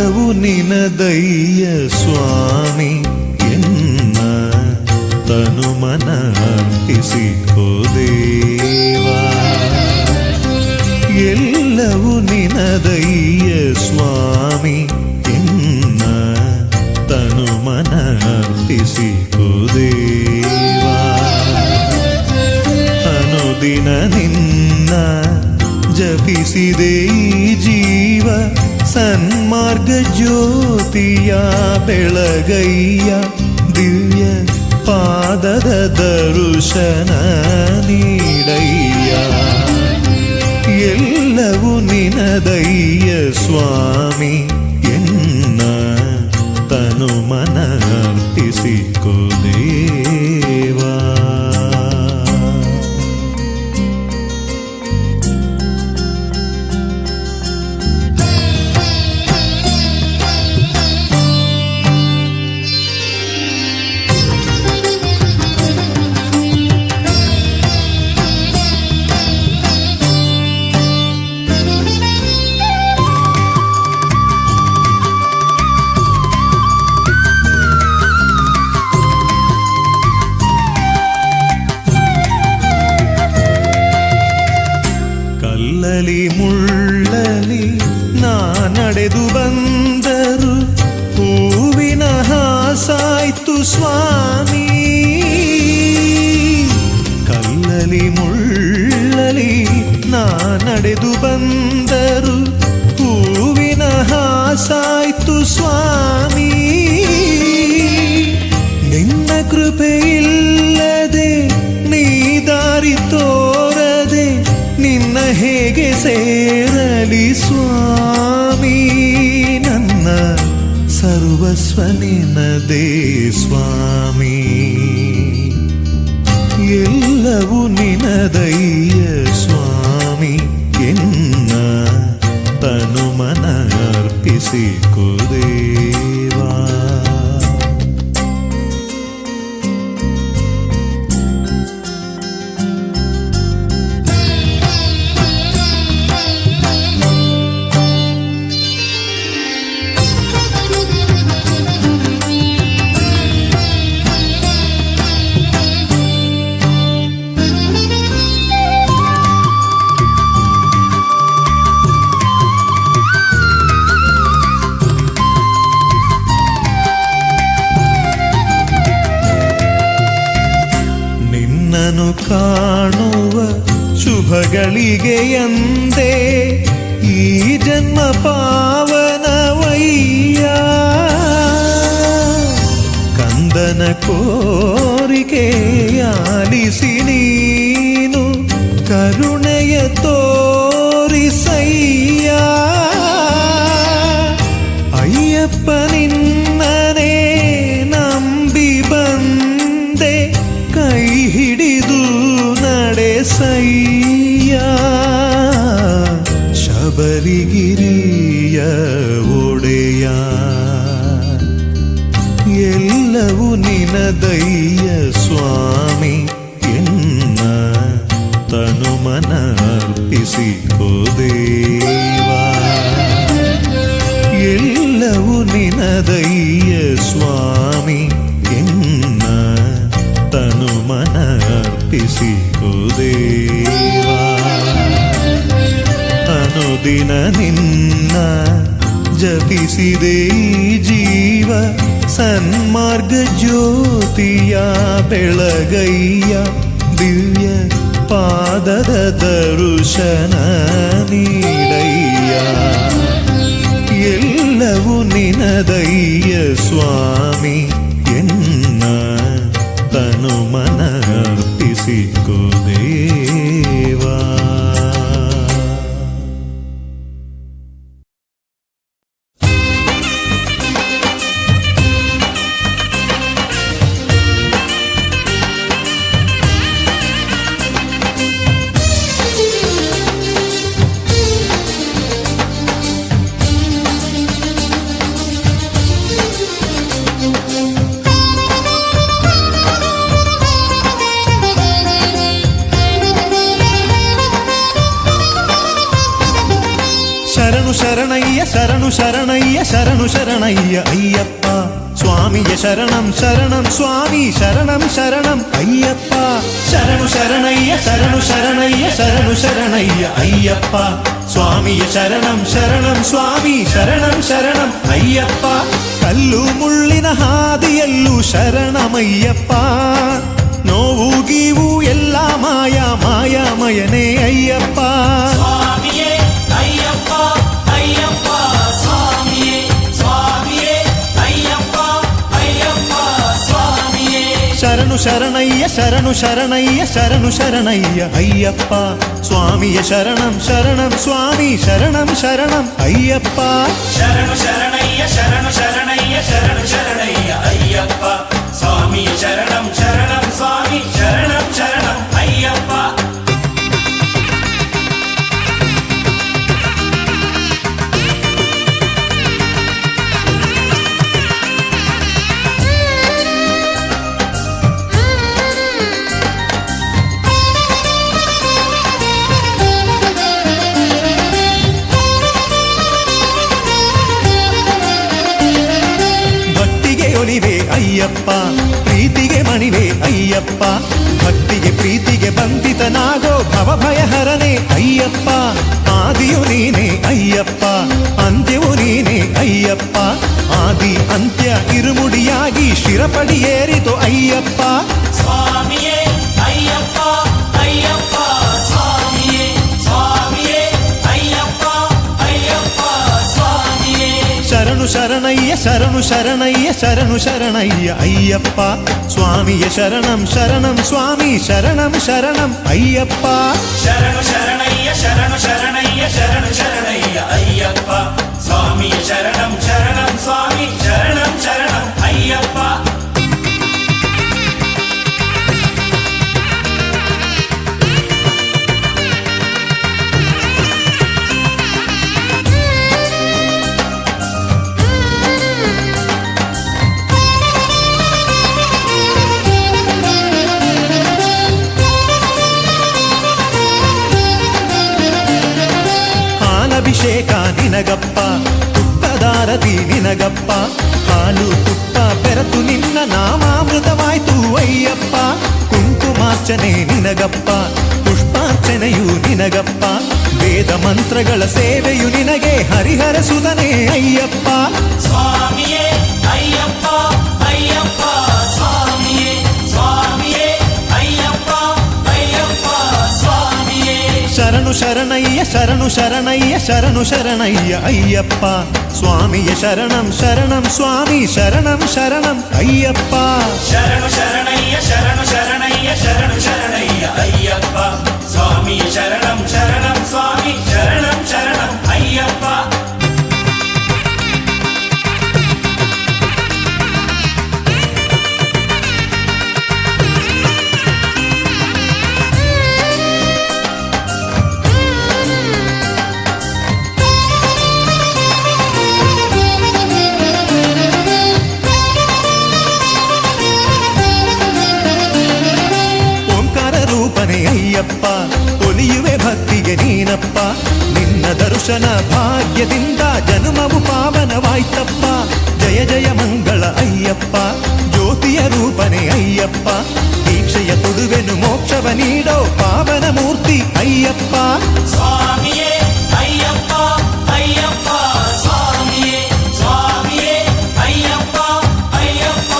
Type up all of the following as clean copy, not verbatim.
ಎಲ್ಲವೂ ನಿನದಯ್ಯ ಸ್ವಾಮಿ ಎನ್ನ ತನು ಮನ ಅರ್ಪಿಸಿಕೋ ದೇವಾ. ಎಲ್ಲವೂ ನಿನದಯ್ಯ ಸ್ವಾಮಿ ಎನ್ನ ತನು ಮನ ಅರ್ಪಿಸಿಕೋ ದೇವಾ. ಅನುದಿನ ನಿನ್ನ ಜಪಿಸಿದೆ ಈ ಜೀವ ಸನ್ಮಾರ್ಗ ಜ್ಯೋತಿಯ ಬೆಳಗಯ್ಯ. ದಿವ್ಯ ಪಾದದ ದರ್ಶನ ನೀಡಯ್ಯ. ಎಲ್ಲವೂ ನಿನದಯ್ಯ ಸ್ವಾಮಿ ಎನ್ನ ತನು ಮನ ಅರ್ಪಿಸಿಕೋ ದೇವಾ. ಕಲ್ಲಲಿ ಮುಳ್ಳಲಿ ನಾ ನಡೆದು ಬಂದರು ಹೂವಿನ ಹಾಸಾಯ್ತು ಸ್ವಾಮಿ. ಕಲ್ಲಲಿ ಮುಳ್ಳಲಿ ನಾ ನಡೆದು ಬಂದರು ಹೂವಿನ ಹಾಸಾಯ್ತು ಸ್ವಾಮಿ. ನಿನ್ನ ಕೃಪೆಯಿಲ್ಲದೆ ನೀ ದಾರಿ ತೋರದೆ ನಿನ್ನ ಹೇಗೆ ಸೇರಲಿ ಸ್ವಾಮಿ. ನನ್ನ ಸರ್ವಸ್ವ ನಿನ್ನದೇ ಸ್ವಾಮಿ. ಎಲ್ಲವೂ ನಿನದಯ್ಯ ಸ್ವಾಮಿ ಎನ್ನ ತನು ಮನ ಅರ್ಪಿಸಿಕೋ ದೇವಾ. ನಿನ್ನನು ಕಾಣುವ ಶುಭಗಳಿಗೆಯಂದೇ ಈ ಜನ್ಮ ಪಾವನವಯ್ಯ. ಕಂದನ ಕೋರಿಕೆ ಆಲಿಸಿ ನೀನು ಕರುಣೆಯ ತೋರಿಸಯ್ಯ. ಅಯ್ಯಪ್ಪ ನಿನ್ನನೇ ನಂಬಿ ಬಂದೆ ಕೈ ಹಿಡಿದು ನಡೆಸಯ್ಯ. ಶಬರಿಗಿರಿಯ ಒಡೆಯ ಎಲ್ಲವೂ ನಿನದಯ್ಯ ಸ್ವಾಮಿ ಎನ್ನ ತನು ಮನ ಅರ್ಪಿಸಿಕೋ ದೇವಾ. ಎಲ್ಲವೂ ನಿನದಯ್ಯ ಸ್ವಾಮಿ ಎನ್ನ ತನು ಮನ ಅರ್ಪಿಸಿಕೋ ದೇವಾ. ಅನುದಿನ ನಿನ್ನ ಜಪಿಸಿದೆ ಈ ಜೀವ ಸನ್ಮಾರ್ಗ ಜ್ಯೋತಿಯ ಬೆಳಗಯ್ಯ. ದಿವ್ಯ ಪಾದದ ದರ್ಶನ ನೀಡಯ್ಯ. ಎಲ್ಲವೂ ನಿನದಯ್ಯ ಸ್ವಾಮಿ ಎನ್ನ ತನು ಮನ ಅರ್ಪಿಸಿಕೋ ದೇವಾ. ಶರಣು ಶರಣಯ್ಯ ಶರಣು ಶರಣಯ್ಯ ಶರಣು ಶರಣಯ್ಯ ಅಯ್ಯಪ್ಪ ಸ್ವಾಮಿಯ ಶರಣಂ ಶರಣಂ ಸ್ವಾಮಿ ಶರಣಂ ಶರಣಂ ಅಯ್ಯಪ್ಪ ಶರಣು ಶರಣಯ್ಯ ಶರಣು ಶರಣಯ್ಯ ಶರಣು ಶರಣಯ್ಯ ಅಯ್ಯಪ್ಪ ಸ್ವಾಮಿಯ ಶರಣಂ ಶರಣಂ ಸ್ವಾಮಿ ಶರಣಂ ಶರಣಂ ಅಯ್ಯಪ್ಪ ಕಲ್ಲು ಮುಳ್ಳಿನ ಹಾದಿಯಲ್ಲೂ ಶರಣಮಯ್ಯಪ್ಪ ನೋವು ಗೀವು ಎಲ್ಲ ಮಾಯ ಮಾಯಾಮಯನೇ ಅಯ್ಯಪ್ಪ ಸ್ವಾಮಿಯೇ ಅಯ್ಯಪ್ಪ ಅಯ್ಯಪ್ಪ ಸ್ವಾಮಿಯೇ ಸ್ವಾಮಿಯೇ ಅಯ್ಯಪ್ಪ ಅಯ್ಯಪ್ಪ ಸ್ವಾಮಿಯೇ ಶರಣು ಶರಣಯ್ಯ ಶರಣು ಶರಣಯ್ಯ ಶರಣು ಶರಣಯ್ಯ ಅಯ್ಯಪ್ಪ ಸ್ವಾಮಿಯ ಶರಣಂ ಶರಣಂ ಸ್ವಾಮಿ ಶರಣಂ ಶರಣಂ ಅಯ್ಯಪ್ಪ ಶರಣು ಶರಣಯ್ಯ ಶರಣು ಶರಣಯ್ಯ ಶರಣು ಶರಣಯ್ಯ ಅಯ್ಯಪ್ಪ ಸ್ವಾಮಿಯ ಶರಣಂ ಶರಣಂ ಸ್ವಾಮಿ ಶರಣಂ ಶರಣಂ ಅಯ್ಯಪ್ಪ ಒಲಿವೆ ಅಯ್ಯಪ್ಪ ಪ್ರೀತಿಗೆ ಮಣಿವೆ ಅಯ್ಯಪ್ಪ ಭಕ್ತಿಗೆ ಪ್ರೀತಿಗೆ ಬಂಧಿತನಾಗೋ ಭವಭಯಹರನೇ ಅಯ್ಯಪ್ಪ ಆದಿಯು ನೀನೇ ಅಯ್ಯಪ್ಪ ಅಂತ್ಯವು ನೀನೇ ಅಯ್ಯಪ್ಪ ಆದಿ ಅಂತ್ಯ ಇರುಮುಡಿಯಾಗಿ ಶಿರಪಡಿಯೇರಿತು ಅಯ್ಯಪ್ಪ ಸ್ವಾಮಿಯೇ ಅಯ್ಯಪ್ಪ ಅಯ್ಯಪ್ಪ ಸ್ವಾಮಿಯೇ ಸ್ವಾಮಿಯೇ ಅಯ್ಯಪ್ಪ ಅಯ್ಯಪ್ಪ ಸ್ವಾಮಿಯೇ ಶರಣು ಶರಣಯ್ಯ ಶರಣು ಶರಣಯ್ಯ ಶರಣು ಶರಣಯ್ಯ ಅಯ್ಯಪ್ಪ ಸ್ವಾಮಿಯ ಶರಣಂ ಶರಣಂ ಸ್ವಾಮಿ ಶರಣಂ ಶರಣಂ ಅಯ್ಯಪ್ಪ ಶರಣು ಶರಣಯ್ಯ ಶರಣು ಶರಣಯ್ಯ ಶರಣು ಶರಣಯ್ಯ ಅಯ್ಯಪ್ಪ ಸ್ವಾಮಿಯ ಶರಣಂ ಶರಣಂ ಸ್ವಾಮಿ ಶರಣಂ ಶರಣಂ ಅಯ್ಯಪ್ಪ ಅಭಿಷೇಕ ನಿನಗಪ್ಪ ತುಪ್ಪದಾರತಿ ನಿನಗಪ್ಪ ಹಾಲು ತುಪ್ಪ ಬೆರೆತು ನಿನ್ನ ನಾಮಾಮೃತವಾಯ್ತು ಅಯ್ಯಪ್ಪ ಕುಂಕುಮಾರ್ಚನೆ ನಿನಗಪ್ಪ ಪುಷ್ಪಾರ್ಚನೆಯು ನಿನಗಪ್ಪ ವೇದ ಮಂತ್ರಗಳ ಸೇವೆಯು ನಿನಗೆ ಹರಿಹರ ಸುಧನೆ ಅಯ್ಯಪ್ಪ ಸ್ವಾಮಿಯೇ ಅಯ್ಯಪ್ಪ ಅಯ್ಯಪ್ಪ ಸ್ವಾಮಿಯೇ ಸ್ವಾಮಿಯೇ ಅಯ್ಯಪ್ಪ ಅಯ್ಯಪ್ಪ ಸ್ವಾಮಿಯೇ ಶರಣು ಶರಣಯ್ಯ ಶರಣು ಶರಣಯ್ಯ ಶರಣು ಶರಣಯ್ಯ ಅಯ್ಯಪ್ಪ ಸ್ವಾಮಿಯ ಶರಣಂ ಶರಣಂ ಸ್ವಾಮಿ ಶರಣಂ ಶರಣಂ ಅಯ್ಯಪ್ಪ ಶರಣು ಶರಣಯ್ಯ ಶರಣು ಶರಣಯ್ಯ ಶರಣು ಶರಣಯ್ಯ ಅಯ್ಯಪ್ಪ ಸ್ವಾಮಿಯ ಶರಣಂ ಶರಣಂ ಸ್ವಾಮಿ ಶರಣಂ ಶರಣಂ ಅಯ್ಯಪ್ಪ ಅಯ್ಯಪ್ಪ ಒಲಿಯುವೆ ಭಕ್ತಿಗೆ ನೀನಪ್ಪ ನಿನ್ನ ದರ್ಶನ ಭಾಗ್ಯದಿಂದ ಜನ್ಮವು ಪಾವನವಾಯ್ತಪ್ಪ ಜಯ ಜಯ ಮಂಗಳ ಅಯ್ಯಪ್ಪ ಜ್ಯೋತಿಯ ರೂಪನೆ ಅಯ್ಯಪ್ಪ ದೀಕ್ಷೆಯ ತೊಡುವೆನು ಮೋಕ್ಷವ ನೀಡೋ ಪಾವನ ಮೂರ್ತಿ ಅಯ್ಯಪ್ಪ ಸ್ವಾಮಿಯೇ ಅಯ್ಯಪ್ಪ ಅಯ್ಯಪ್ಪ ಸ್ವಾಮಿಯೇ ಸ್ವಾಮಿಯೇ ಅಯ್ಯಪ್ಪ ಅಯ್ಯಪ್ಪ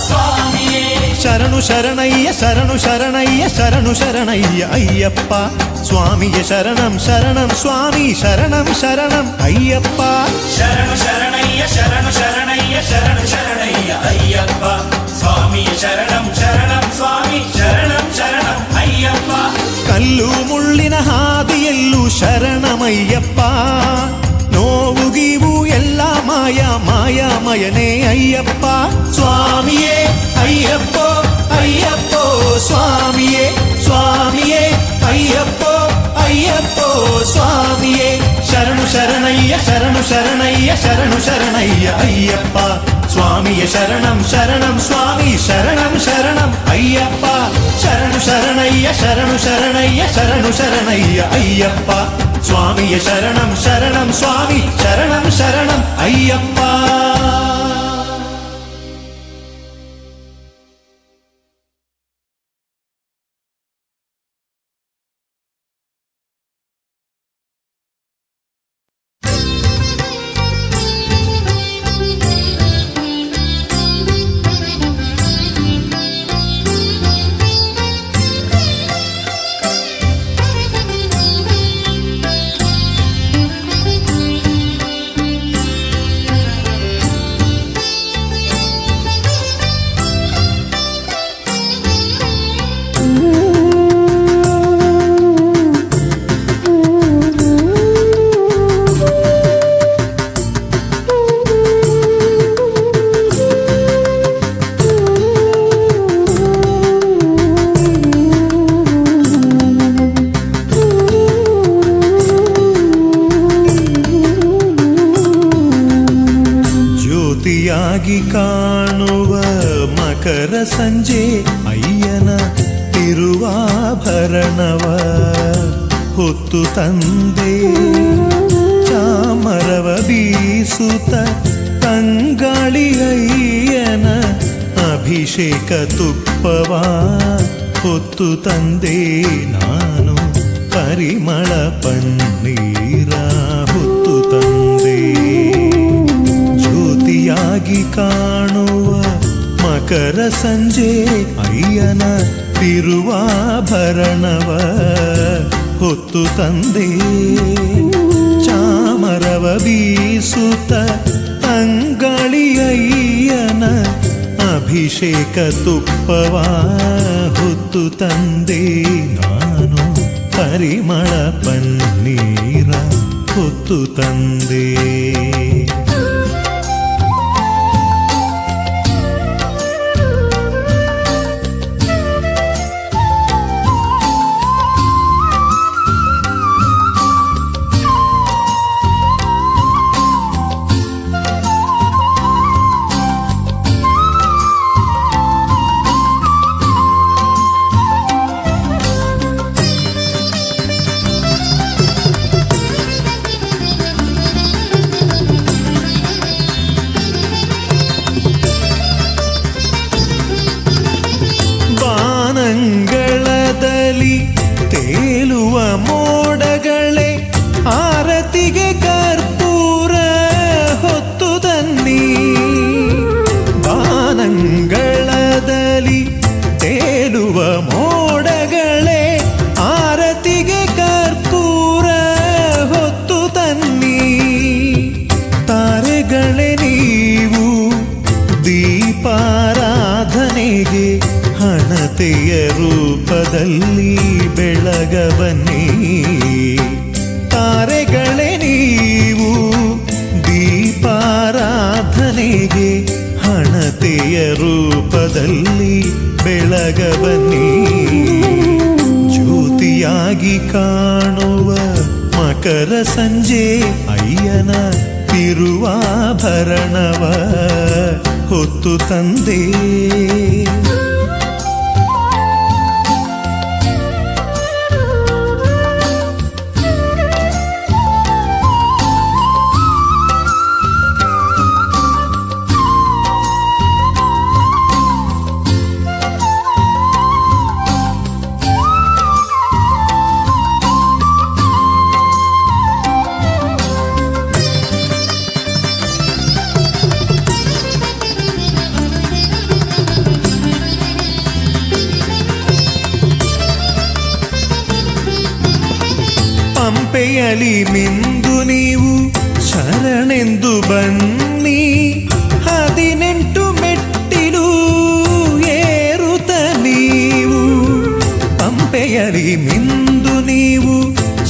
ಸ್ವಾಮಿಯೇ ಶರಣು ಶರಣಯ್ಯ ಶರಣು ಶರಣಯ್ಯ ಶರಣು ಶರಣಯ್ಯ ಅಯ್ಯಪ್ಪ ಸ್ವಾಮಿಯ ಶರಣಂ ಶರಣಂ ಸ್ವಾಮಿ ಶರಣಂ ಶರಣಂ ಅಯ್ಯಪ್ಪ ಶರಣು ಶರಣಯ್ಯ ಶರಣು ಶರಣಯ್ಯ ಶರಣು ಶರಣಯ್ಯ ಅಯ್ಯಪ್ಪ ಸ್ವಾಮಿಯ ಶರಣಂ ಶರಣಂ ಸ್ವಾಮಿ ಶರಣಂ ಶರಣಂ ಅಯ್ಯಪ್ಪ ಕಲ್ಲು ಮುಳ್ಳಿನ ಹಾದಿಯಲ್ಲೂ ಶರಣಮಯ್ಯಪ್ಪ ನೋವು ಗೀವು ಎಲ್ಲ ಮಾಯ ಮಾಯಾಮಯನೇ ಅಯ್ಯಪ್ಪ ಸ್ವಾಮಿಯೇ ಅಯ್ಯಪ್ಪ ಅಯ್ಯಪ್ಪ ಸ್ವಾಮಿಯೇ ಸ್ವಾಮಿಯೇ ಅಯ್ಯಪ್ಪ ಅಯ್ಯಪ್ಪ ಸ್ವಾಮಿಯೇ ಶರಣು ಶರಣಯ್ಯ ಶರಣು ಶರಣಯ್ಯ ಶರಣು ಶರಣಯ್ಯ ಅಯ್ಯಪ್ಪ ಸ್ವಾಮಿಯ ಶರಣಂ ಶರಣಂ ಸ್ವಾಮಿ ಶರಣಂ ಶರಣಂ ಅಯ್ಯಪ್ಪ ಶರಣು ಶರಣಯ್ಯ ಶರಣು ಶರಣಯ್ಯ ಶರಣು ಶರಣಯ್ಯ ಅಯ್ಯಪ್ಪ ಸ್ವಾಮಿಯ ಶರಣಂ ಶರಣಂ ಸ್ವಾಮಿ ಶರಣಂ ಶರಣಂ ಅಯ್ಯಪ್ಪ. ಕಾಣುವ ಮಕರ ಸಂಜೆ ಅಯ್ಯನ ತಿರುವಾಭರಣವ ಹೊತ್ತು ತಂದೆ ಚಾಮರವ ಬೀಸುತ್ತ ತಂಗಾಳಿ ಅಯ್ಯನ ಅಭಿಷೇಕ ತುಪ್ಪವ ಹೊತ್ತು ತಂದೆ ನಾನು ಪರಿಮಳ ಪನ್ನೀರ ಹೊತ್ತು ತಂದೆ ಜ್ಯೋತಿಯಾಗಿ ಕಾಣುವ ಮಕರ ಸಂಜೆ ಅಯ್ಯನ ತಿರುವಾಭರಣವ ಹೊತ್ತು ತಂದೆ ಚಾಮರವ ಬೀಸುತ್ತ ತಂಗಾಳಿ ಅಯ್ಯನ ಅಭಿಷೇಕ ತುಪ್ಪವ ಹೊತ್ತು ತಂದೆ ನಾನು ಪರಿಮಳ ಪನ್ನೀರ ಹೊತ್ತು ತಂದೆ ತೇಲುವ ಮೋಡಗಳೇ ಆರತಿಗೆ ಕರ್ಪೂರ ಹೊತ್ತು ತನ್ನಿ ಬಾನಂಗಳದಲ್ಲಿ ತೇಲುವ ಮೋಡಗಳೇ ಆರತಿಗೆ ಕರ್ಪೂರ ಹೊತ್ತು ತನ್ನಿ ತಾರೆಗಳೇ ನೀವು ದೀಪಾರಾಧನೆಗೆ ಹಣತೆಯ ರೂಪದಲ್ಲಿ ಬೆಳಗವನ್ನೇ ತಾರೆಗಳೇ ನೀವು ದೀಪಾರಾಧನೆಗೆ ಹಣತೆಯ ರೂಪದಲ್ಲಿ ಬೆಳಗವನ್ನೇ ಜ್ಯೋತಿಯಾಗಿ ಕಾಣುವ ಮಕರ ಸಂಜೆ ಅಯ್ಯನ ತಿರುವಾಭರಣವ ಹೊತ್ತು ತಂದೆ ಪಂಪೆಯಲಿ ಮಿಂದು ನೀವು ಶರಣೆಂದು ಬನ್ನಿ 18 ಮೆಟ್ಟಿಲು ಏರುತ್ತ ನೀವು ಪಂಪೆಯಲಿ ಮಿಂದು ನೀವು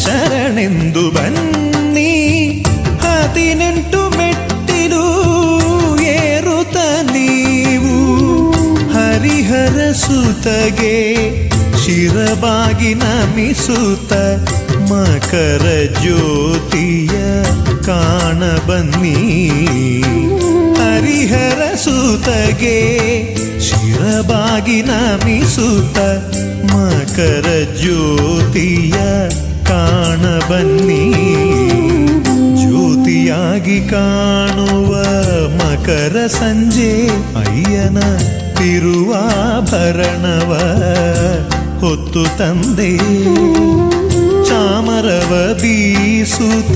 ಶರಣೆಂದು ಬನ್ನಿ 18 ಮೆಟ್ಟಿಲು ಏರುತ್ತ ನೀವು ಹರಿಹರ ಸುತಗೆ ಶಿರಬಾಗಿ ನಮಿಸುತ್ತ ಮಕರ ಜ್ಯೋತಿಯ ಕಾಣ ಬನ್ನಿ ಹರಿಹರ ಸುತಗೆ ಶಿರಬಾಗಿ ನಮಿಸುತ್ತ ಮಕರ ಜ್ಯೋತಿಯ ಕಾಣಬನ್ನಿ ಜ್ಯೋತಿಯಾಗಿ ಕಾಣುವ ಮಕರ ಸಂಜೆ ಅಯ್ಯನ ತಿರುವಾಭರಣವ ಹೊತ್ತು ತಂದೆ ಚಾಮರವ ಬೀಸುತ್ತ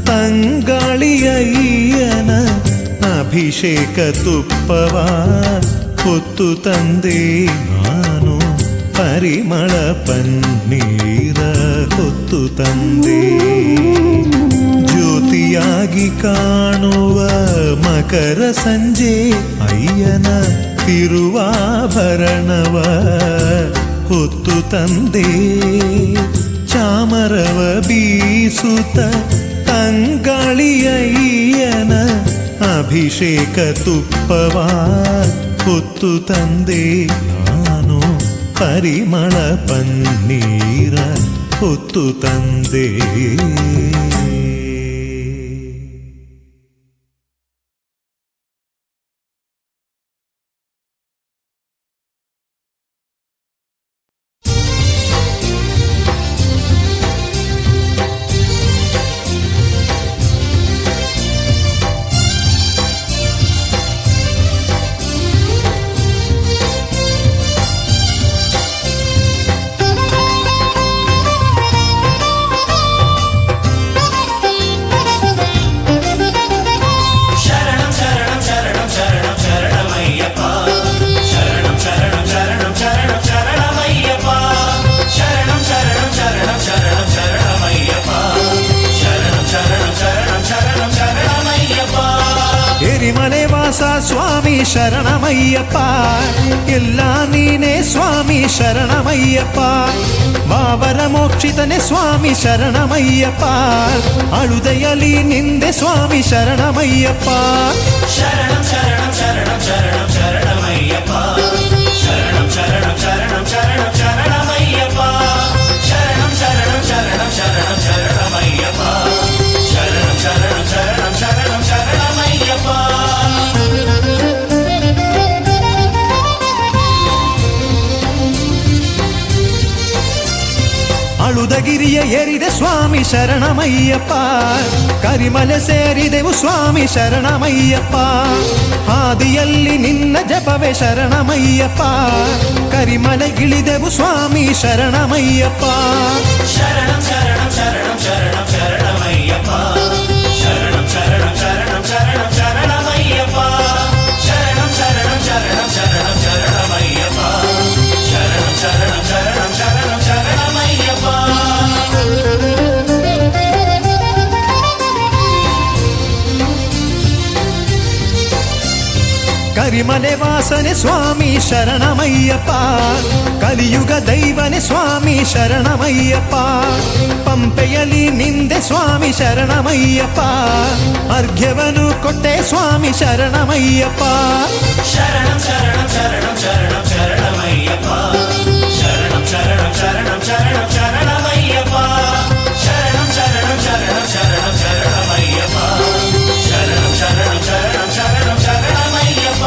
ತಂಗಾಳಿಯಯ್ಯನ ಅಭಿಷೇಕ ತುಪ್ಪವ ಹೊತ್ತು ತಂದೆ ನಾನು ಪರಿಮಳ ಪನ್ನೀರ ಹೊತ್ತು ತಂದೆ ಜ್ಯೋತಿಯಾಗಿ ಕಾಣುವ ಮಕರ ಸಂಜೆ ಅಯ್ಯನ ತಿರುವಾಭರಣವ ಹೊತ್ತು ತಂದೆ ಚಾಮರವ ಬೀಸುತ್ತ ತಂಗಾಳಿಯಯ್ಯನ ಅಭಿಷೇಕ ತುಪ್ಪವ ಹೊತ್ತು ತಂದೆ ನಾನು ಪರಿಮಳ ಪನ್ನೀರ ಹೊತ್ತು ತಂದೆ ಎರಿಮಲೆ ವಾಸ ಸ್ವಾಮಿ ಶರಣಮಯ್ಯಪ್ಪ ಎಲ್ಲ ನೀನೇ ಸ್ವಾಮಿ ಶರಣಮಯ್ಯಪ್ಪ ಮಾವರ ಮೋಕ್ಷಿತನೆ ಸ್ವಾಮಿ ಶರಣಮಯ್ಯಪ್ಪ ಅಳುದೆಯಲಿ ನಿಂದೆ ಸ್ವಾಮಿ ಶರಣಮಯ್ಯಪ್ಪ ಶರಣಂ ಶರಣಂ ಶರಣಂ ಶರಣಂ ಶರಣಮಯ್ಯಪ್ಪ ಶರಣಂ ಶರಣಂ ಶರಣಂ ಶರಣಂ ಶರಣಮಯ್ಯಪ್ಪ ಶರಣಂ ಶರಣಂ ಶರಣಂ ಶರಣಂ ಶರಣಮಯ್ಯಪ್ಪ ಶರಣಂ ಶರಣಂ ಶರಣಂ ಶರಣಂ ಶರಣಮಯ್ಯಪ್ಪ ಅಳುದಗಿರಿಯ ಏರಿದೆ ಸ್ವಾಮಿ ಶರಣಮಯ್ಯಪ್ಪ ಕರಿಮಲೆ ಸೇರಿದೆವು ಸ್ವಾಮಿ ಶರಣಮಯ್ಯಪ್ಪ ಹಾದಿಯಲ್ಲಿ ನಿನ್ನ ಜಪವೇ ಶರಣಮಯ್ಯಪ್ಪ ಕರಿಮಲೆಗಿಳಿದೆವು ಸ್ವಾಮಿ ಶರಣಮಯ್ಯಪ್ಪ ಶರಣಂ ಶರಣಂ ಶರಣಂ ಶರಣಂ ಶರಣಮಯ್ಯಪ್ಪ ಶರಣಂ ಶರಣಂ ಶರಣಂ ಶರಣಂ ಶರಣಮಯ್ಯಪ್ಪ ಶರಣಂ ಶರಣಂ ಶರಣಂ ಶರಣಂ ಶರಣಮಯ್ಯಪ್ಪ ಶರಣಂ ಶರಣಂ ಶರಣಂ ಶರಣಂ ಶರಣಮಯ್ಯಪ್ಪ ಕರಿಮಲೆ ವಾಸನೆ ಸ್ವಾಮಿ ಶರಣಮಯ್ಯಪ್ಪ ಕಲಿಯುಗ ದೈವನೆ ಸ್ವಾಮಿ ಶರಣಮಯ್ಯಪ್ಪ ಪಂಪೆಯಲ್ಲಿ ನಿಂದೆ ಸ್ವಾಮಿ ಶರಣಮಯ್ಯಪ್ಪ ಅರ್ಘ್ಯವನು ಕೊಟ್ಟೆ ಸ್ವಾಮಿ ಶರಣಮಯ್ಯಪ್ಪ ಶರಣಂ ಶರಣಂ ಶರಣಂ ಶರಣಂ ಶರಣಮಯ್ಯಪ್ಪ ಶರಣಂ ಶರಣಂ ಶರಣಂ ಶರಣಂ ಶರಣಮಯ್ಯಪ್ಪ ಶರಣಂ ಶರಣಂ ಶರಣಂ ಶರಣಂ ಶರಣಮಯ್ಯಪ್ಪ ಶರಣಂ ಶರಣಂ ಶರಣಂ ಶರಣಂ ಶರಣಮಯ್ಯಪ್ಪ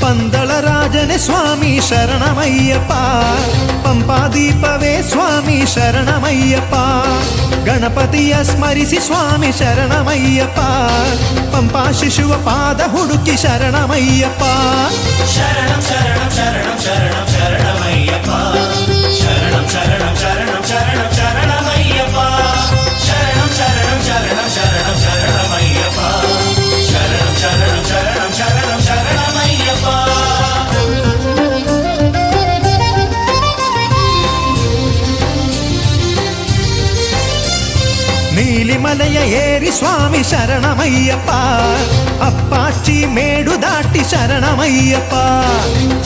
ಪಂದಳ ರಾಜನೆ ಸ್ವಾಮಿ ಶರಣಮಯ್ಯಪ್ಪ ಪಂಪಾದೀಪವೇ ಸ್ವಾಮಿ ಶರಣಮಯ್ಯಪ್ಪ ಗಣಪತಿಯ ಸ್ಮರಿಸಿ ಸ್ವಾಮಿ ಶರಣಮಯ್ಯಪ್ಪ ಪಂಪಾ ಶಿಶುವ ಪಾದ ಹುಡುಕಿ ಶರಣಮಯ್ಯಪ್ಪ ಶರಣಂ ಶರಣಂ ಶರಣಂ ಶರಣಂ ಶರಣಮಯ್ಯಪ್ಪ ಶರಣಂ ಶರಣಂ ಶರಣಂ ಶರಣಂ ಶರಣಮಯ್ಯಪ್ಪ ಶರಣಂ ಶರಣಂ ಶರಣಂ ಶರಣಂ ಶರಣಮಯ್ಯಪ್ಪ ಶರಣಂ ಶರಣಂ ಶರಣಂ ಶರಣಂ ಶರಣಮಯ್ಯಪ್ಪ ನೀಲಿಮಲೆಯ ಏರಿ ಸ್ವಾಮಿ ಶರಣಮಯ್ಯಪ್ಪ ಅಪ್ಪಾಚಿ ಮೇಡು ದಾಟಿ ಶರಣಮಯ್ಯಪ್ಪ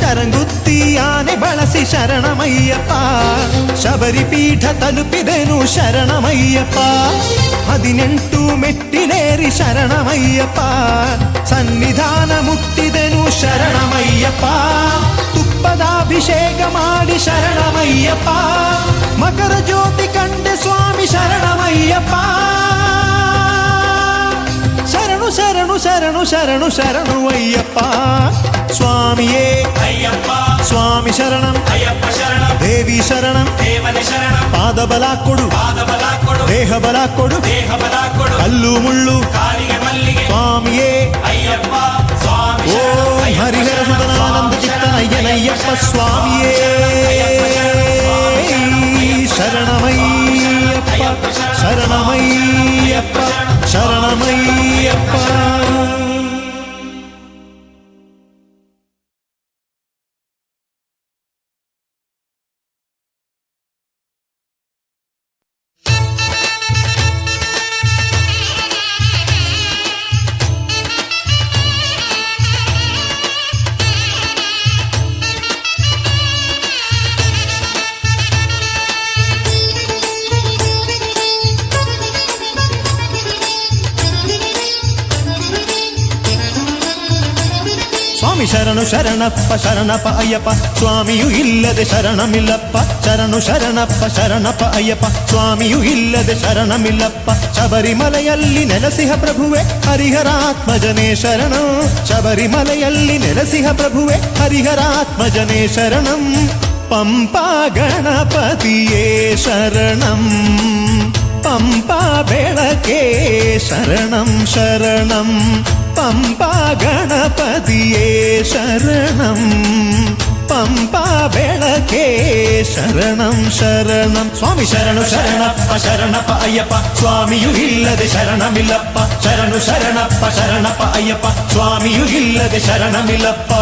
ಶರಂಗುತ್ತಿ ಆನೆ ಬಳಸಿ ಶರಣಮಯ್ಯಪ್ಪ ಶಬರಿ ಪೀಠ ತಲುಪಿದೆನು ಶರಣಮಯ್ಯಪ್ಪ 18 ಮೆಟ್ಟಿಲೇರಿ ಶರಣಮಯ್ಯಪ್ಪ ಸನ್ನಿಧಾನ ಮುಟ್ಟಿದೆನು ಶರಣಮಯ್ಯಪ್ಪ ತುಪ್ಪದಾಭಿಷೇಕ ಮಾಡಿ ಶರಣಮಯ್ಯಪ್ಪ ಮಕರ ಜ್ಯೋತಿ ಕಂಡೆ ಸ್ವಾಮಿ ಶರಣಮಯ್ಯಪ್ಪ ಶರಣು ಶರಣು ಶರಣು ಶರಣು ಶರಣು ಅಯ್ಯಪ್ಪ ಸ್ವಾಮಿಯೇ ಅಯ್ಯಪ್ಪ ಸ್ವಾಮಿ ಶರಣಂ ಅಯ್ಯಪ್ಪ ಶರಣಂ ದೇವಿ ಶರಣಂ ದೇವನೇ ಶರಣಂ ಪಾದಬಲ ಕೊಡು ಪಾದಬಲ ಕೊಡು ದೇಹ ಬಲ ಕೊಡು ದೇಹ ಬಲ ಕೊಡು ಕಲ್ಲು ಮುಳ್ಳು ಕಾಲಿಗೆ ಮಲ್ಲಿಗೆ ಸ್ವಾಮಿಯೇ ಅಯ್ಯಪ್ಪ ಸ್ವಾಮಿ ಓ ಶರಣಂ ಅಯ್ಯಪ್ಪ ಹರಿಹರ ಶರಣಂ, ಸುತನಾನಂದ ಸ್ವಾಮಿ ಚಿತ್ತನಯ್ಯನಯ್ಯಪ್ಪ ಶರಣಂ, ಸ್ವಾಮಿಯೇ ಶರಣಮಯ್ಯಪ್ಪ ಶರಣಮಯ್ಯಪ್ಪ ಶರಣಮಯ್ಯಪ್ಪ ಸ್ವಾಮಿ ಶರಣು ಶರಣಪ್ಪ ಶರಣಪ್ಪ ಅಯ್ಯಪ್ಪ ಸ್ವಾಮಿಯು ಇಲ್ಲದೆ ಶರಣಮಿಲ್ಲಪ್ಪ ಶರಣು ಶರಣಪ್ಪ ಶರಣಪ್ಪ ಅಯ್ಯಪ್ಪ ಸ್ವಾಮಿಯು ಇಲ್ಲದೆ ಶರಣಮಿಲ್ಲಪ್ಪ ಶಬರಿಮಲೆಯಲ್ಲಿ ನೆಲೆಸಿಹ ಪ್ರಭುವೆ ಹರಿಹರಾತ್ಮಜನೇ ಶರಣಂ ಶಬರಿಮಲೆಯಲ್ಲಿ ನೆಲೆಸಿಹ ಪ್ರಭುವೆ ಹರಿಹರಾತ್ಮಜನೇ ಶರಣಂ ಪಂಪಾ ಗಣಪತಿಯೇ ಶರಣಂ ಪಂಪಾ ಬೆಳಕೆ ಶರಣಂ ಶರಣಂ ಪಂಪಾ ಗಣಪತಿಯೇ ಶರಣಂ ಪಂಪಾ ಬೆಳಕೆ ಶರಣಂ ಶರಣಂ ಸ್ವಾಮಿ ಶರಣು ಶರಣಪ್ಪ ಶರಣಪ್ಪ ಅಯ್ಯಪ್ಪ ಸ್ವಾಮಿಯು ಇಲ್ಲದೆ ಶರಣಮಿಲ್ಲಪ್ಪ ಶರಣು ಶರಣಪ್ಪ ಶರಣಪ್ಪ ಅಯ್ಯಪ್ಪ ಸ್ವಾಮಿಯು ಇಲ್ಲದೆ ಶರಣಮಿಲ್ಲಪ್ಪ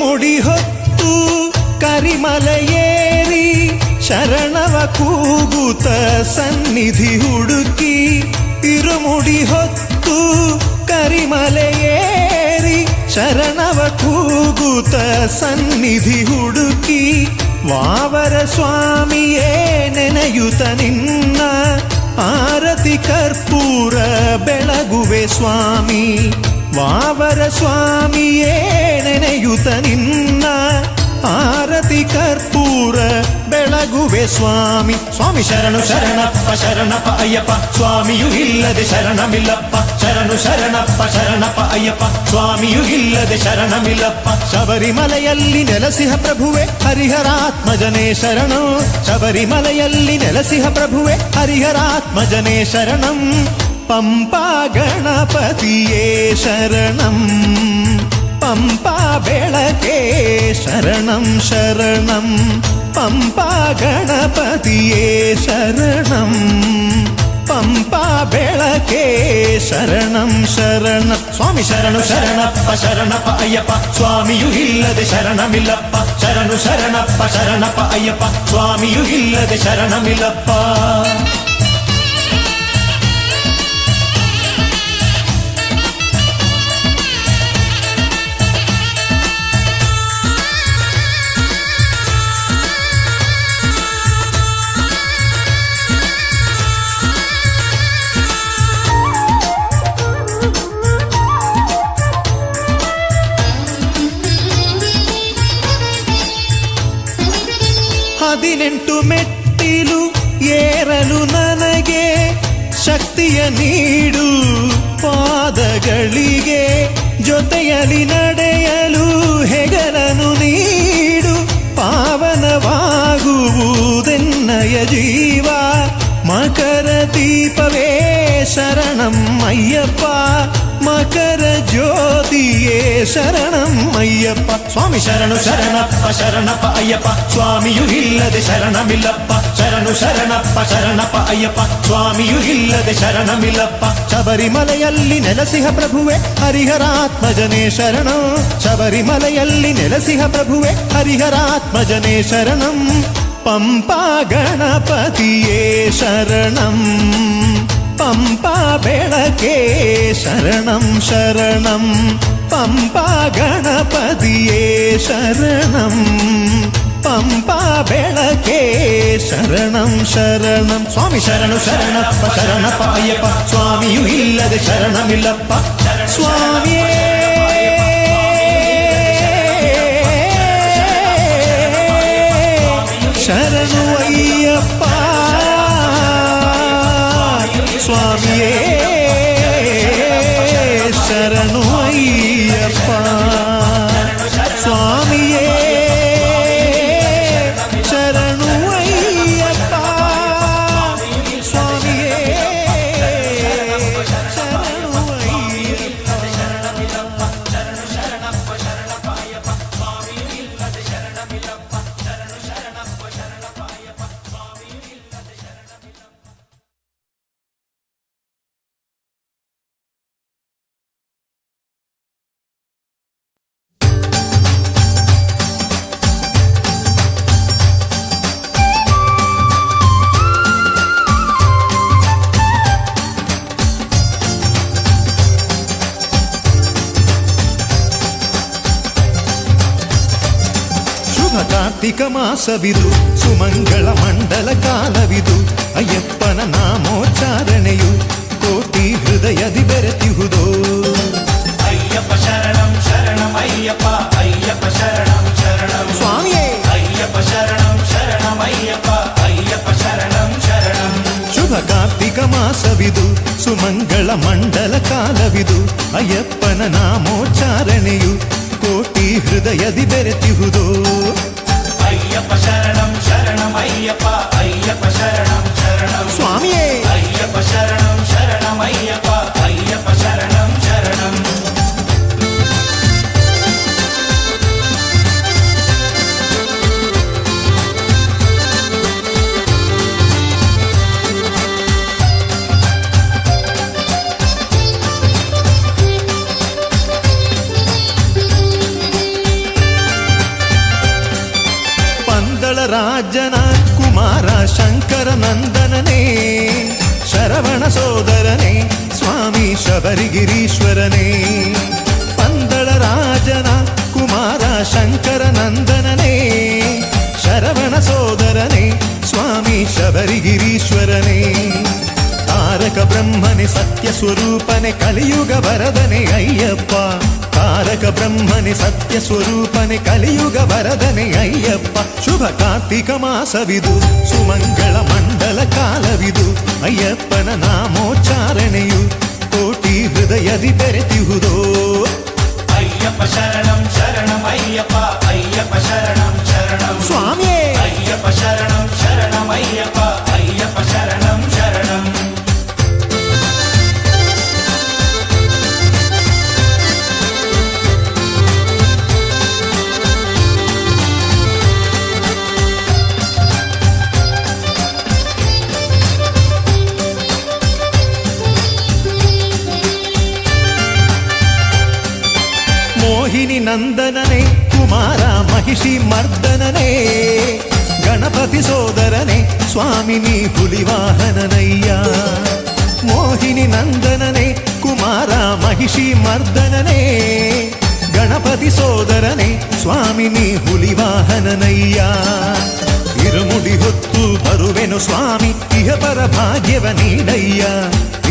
ಮುಡಿ ಹೊತ್ತು ಕರಿಮಲೆಯೇರಿ ಶರಣವ ಕೂಗುತ್ತ ಸನ್ನಿಧಿ ಹುಡುಕಿ ಇರುಮುಡಿ ಹೊತ್ತು ಕರಿಮಲೆಯೇರಿ ಶರಣವ ಕೂಗುತ್ತ ಸನ್ನಿಧಿ ಹುಡುಕಿ ವಾವರ ಸ್ವಾಮಿಯೇ ನೆನೆಯುತ್ತ ನಿನ್ನ ಆರತಿ ಕರ್ಪೂರ ಬೆಳಗುವೆ ಸ್ವಾಮಿ ವಾವರ ಸ್ವಾಮಿಯೇ ನೆನೆಯುತ್ತ ನಿನ್ನ ಆರತಿ ಕರ್ಪೂರ ಬೆಳಗುವೆ ಸ್ವಾಮಿ ಸ್ವಾಮಿ ಶರಣು ಶರಣಪ್ಪ ಶರಣಪ್ಪ ಅಯ್ಯಪ್ಪ ಸ್ವಾಮಿಯು ಇಲ್ಲದೆ ಶರಣಮಿಲ್ಲಪ್ಪ ಶರಣು ಶರಣಪ್ಪ ಶರಣಪ್ಪ ಅಯ್ಯಪ್ಪ ಸ್ವಾಮಿಯು ಇಲ್ಲದೆ ಶರಣಮಿಲ್ಲಪ್ಪ ಶಬರಿಮಲೆಯಲ್ಲಿ ನೆಲೆಸಿಹ ಪ್ರಭುವೆ ಹರಿಹರಾತ್ಮಜನೇ ಶರಣು ಶಬರಿಮಲೆಯಲ್ಲಿ ನೆಲೆಸಿಹ ಪ್ರಭುವೆ ಹರಿಹರಾತ್ಮಜನೇ ಶರಣಂ ಪಂಪಾ ಗಣಪತಿಯೇ ಶರಣಂ ಪಂಪಾ ಬೆಳಕೆ ಶರಣಂ ಶರಣಂ ಪಂಪಾ ಗಣಪತಿಯೇ ಶರಣಂ ಪಂಪಾ ಬೆಳಕೆ ಶರಣಂ ಶರಣ ಸ್ವಾಮಿ ಶರಣು ಶರಣಪ್ಪ ಶರಣಪ್ಪ ಅಯ್ಯಪ್ಪ ಸ್ವಾಮಿಯು ಇಲ್ಲದೆ ಶರಣಮಿಲ್ಲಪ್ಪ ಶರಣು ಶರಣಪ್ಪ ಶರಣಪ್ಪ ಅಯ್ಯಪ್ಪ ಸ್ವಾಮಿಯು ಇಲ್ಲದೆ ಶರಣಮಿಲ್ಲಪ್ಪ ಹದಿನೆಂಟು ಮೆಟ್ಟಿಲು ಏರಲು ನನಗೆ ಶಕ್ತಿಯ ನೀಡು ಪಾದಗಳಿಗೆ ಜೊತೆಯಲ್ಲಿ ನಡೆಯಲು ಹೆಗಲನು ನೀಡು ಪಾವನವಾಗುವುದೆನ್ನಯ ಜೀವ ಮಕರ ದೀಪವೇ ಶರಣಂ ಅಯ್ಯಪ್ಪ ಮಕರ ಜ್ಯೋತಿಯೇ ಶರಣಂ ಅಯ್ಯಪ್ಪ ಸ್ವಾಮಿ ಶರಣು ಶರಣಪ್ಪ ಶರಣಪ್ಪ ಅಯ್ಯಪ್ಪ ಸ್ವಾಮಿಯು ಇಲ್ಲದೆ ಶರಣಮಿಲ್ಲಪ್ಪ ಶರಣು ಶರಣಪ್ಪ ಶರಣಪ್ಪ ಅಯ್ಯಪ್ಪ ಸ್ವಾಮಿಯು ಇಲ್ಲದೆ ಶರಣಮಿಲ್ಲಪ್ಪ ಶಬರಿಮಲೆಯಲ್ಲಿ ನೆಲೆಸಿಹ ಪ್ರಭುವೆ ಹರಿಹರಾತ್ಮಜನೇ ಶರಣಂ ಶಬರಿಮಲೆಯಲ್ಲಿ ನೆಲೆಸಿಹ ಪ್ರಭುವೆ ಹರಿಹರಾತ್ಮಜನೇ ಶರಣಂ ಪಂಪಾ ಗಣಪತಿಯೇ ಶರಣಂ ಪಂಪಾ ಬೆಳಕೆ ಶರಣಂ ಶರಣಂ ಪಂಪಾ ಗಣಪತಿಯೇ ಶರಣಂ ಪಂಪಾ ಬೆಳಕೆ ಶರಣಂ ಶರಣಂ ಸ್ವಾಮಿ ಶರಣು ಶರಣಪ್ಪ ಶರಣಪ್ಪ ಅಯ್ಯಪ್ಪ ಸ್ವಾಮಿಯೂ ಇಲ್ಲದೆ ಶರಣಮಿಲ್ಲಪ್ಪ ಸ್ವಾಮಿಯೇ ಶರಣು ಅಯ್ಯಪ್ಪ ಸ್ವಾಮಿಯೇ ಶರಣು ಅಯ್ಯಪ್ಪ ಸ್ವಾಮಿಯೇ ಶರಣು ಅಯ್ಯಪ್ಪ ಸ್ವಾಮಿಯೇ ಶರಣು ಕಾರ್ತಿಕ ಮಾಸವಿದು ಸುಮಂಗಳ ಮಂಡಲ ಕಾಲವಿದು ಅಯ್ಯಪ್ಪನ ನಾಮೋಚ್ಚಾರಣೆಯು ಕೋಟಿ ಹೃದಯದಿ ಬೆರೆತಿಹುದೋ ಅಯ್ಯಪ್ಪ ಶರಣಂ ಶರಣಂ ಅಯ್ಯಪ್ಪ ಅಯ್ಯಪ್ಪ ಶರಣಂ ಶರಣಂ ಸ್ವಾಮಿಯೇ ಅಯ್ಯಪ್ಪ ಶರಣಂ ಶರಣಂ ಅಯ್ಯಪ್ಪ ಅಯ್ಯಪ್ಪ ಶರಣಂ ಶರಣಂ ಶುಭ ಕಾರ್ತಿಕ ಮಾಸವಿದು ಸುಮಂಗಳ ಮಂಡಲ ಕಾಲವಿದು ಅಯ್ಯಪ್ಪನ ನಾಮೋಚ್ಚಾರಣೆಯು ಕೋಟಿ ಹೃದಯದಿ ಬೆರೆತಿಹುದೋ ಅಯ್ಯಪ್ಪ ಶರಣಂ ಶರಣಂ ಅಯ್ಯಪ್ಪ ಅಯ್ಯಪ್ಪ ಶರಣಂ ಶರಣಂ ಸ್ವಾಮಿಯೇ ಅಯ್ಯಪ್ಪ ಶರಣಂ ಶರಣಂ ಅಯ್ಯಪ್ಪ ಅಯ್ಯಪ್ಪ ಶರಣಂ ಶರಣಂ ರಾಜನ ಕುಮಾರ ಶಂಕರ ನಂದನನೇ ಶರವಣ ಸೋದರನೇ ಸ್ವಾಮಿ ಶಬರಿಗಿರೀಶ್ವರನೇ ಪಂದಳ ರಾಜನ ಕುಮಾರ ಶಂಕರ ನಂದನನೇ ಶರವಣ ಸೋದರನೇ ಸ್ವಾಮಿ ಶಬರಿಗಿರೀಶ್ವರನೇ ತಾರಕ ಬ್ರಹ್ಮನೆ ಸತ್ಯ ಸ್ವರೂಪನೆ ಕಲಿಯುಗ ವರದನೆ ಅಯ್ಯಪ್ಪ ತಾರಕ ಬ್ರಹ್ಮನೆ ಸತ್ಯ ಸ್ವರೂಪನೆ ಕಲಿಯುಗ ವರದನೆ ಅಯ್ಯಪ್ಪ ಶುಭ ಕಾರ್ತಿಕ ಮಾಸವಿದು ಸುಮಂಗಳ ಮಂಡಲ ಕಾಲವಿದು ಅಯ್ಯಪ್ಪನ ನಾಮೋಚ್ಚಾರಣೆಯು ಕೋಟಿ ಹೃದಯದಿ ಬೆರೆತಿಹುದೋ ಅಯ್ಯಪ್ಪ ಶರಣಂ ಶರಣಂ ಅಯ್ಯಪ್ಪ ಅಯ್ಯಪ್ಪ ಶರಣಂ ಶರಣಂ ಸ್ವಾಮಿಯೇ ಅಯ್ಯಪ್ಪ ಶರಣಂ ಶರಣಂ ಅಯ್ಯಪ್ಪ ಅಯ್ಯಪ್ಪ ಶರಣಂ ಶರಣಂ ಮೋಹಿನಿ ನಂದನನೇ ಕುಮಾರ ಮಹಿಷಿ ಮರ್ದನನೇ ಗಣಪತಿ ಸೋದರನೇ ಸ್ವಾಮಿನಿ ಹುಲಿವಾಹನನಯ್ಯ ಮೋಹಿನಿ ನಂದನನೇ ಕುಮಾರ ಮಹಿಷಿ ಮರ್ದನನೇ ಗಣಪತಿ ಸೋದರನೇ ಸ್ವಾಮಿನಿ ಹುಲಿವಾಹನನಯ್ಯ ಇರುಮುಡಿ ಹೊತ್ತು ಬರುವೆನು ಸ್ವಾಮಿ ಇಹಪರ ಭಾಗ್ಯವ ನೀಡಯ್ಯ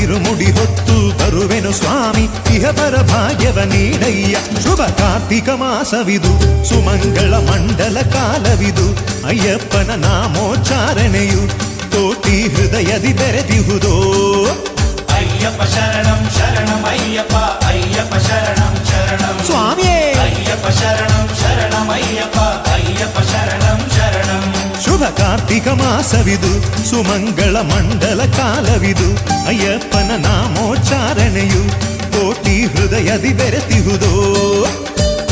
ಇರುಮುಡಿ ಹೊತ್ತು ಬರುವೆನು ಸ್ವಾಮಿ ಇಹಪರ ಭಾಗ್ಯವ ನೀಡಯ್ಯ ಶುಭ ಕಾರ್ತಿಕ ಮಾಸವಿದು ಸುಮಂಗಳ ಮಂಡಲ ಕಾಲವಿದು ಅಯ್ಯಪ್ಪನ ನಾಮೋಚ್ಚಾರಣೆಯು ಕೋಟಿ ಹೃದಯದಿ ಬೆರೆತಿಹುದೋ ಅಯ್ಯಪ್ಪ ಶರಣಂ ಶರಣಂ ಅಯ್ಯಪ್ಪ ಅಯ್ಯಪ್ಪ ಶರಣಂ ಶರಣಂ ಸ್ವಾಮಿಯೇ ಅಯ್ಯಪ್ಪ ಶರಣಂ ಶರಣಂ ಅಯ್ಯಪ್ಪ ಅಯ್ಯಪ್ಪ ಶರಣಂ ಶರಣಂ ಶುಭ ಕಾರ್ತಿಕ ಮಾಸವಿದು ಸುಮಂಗಳ ಮಂಡಲ ಕಾಲವಿದು ಅಯ್ಯಪ್ಪನ ನಾಮೋಚ್ಚಾರಣೆಯು ಕೋಟಿ ಹೃದಯದಿ ಬೆರೆತಿಹುದೋ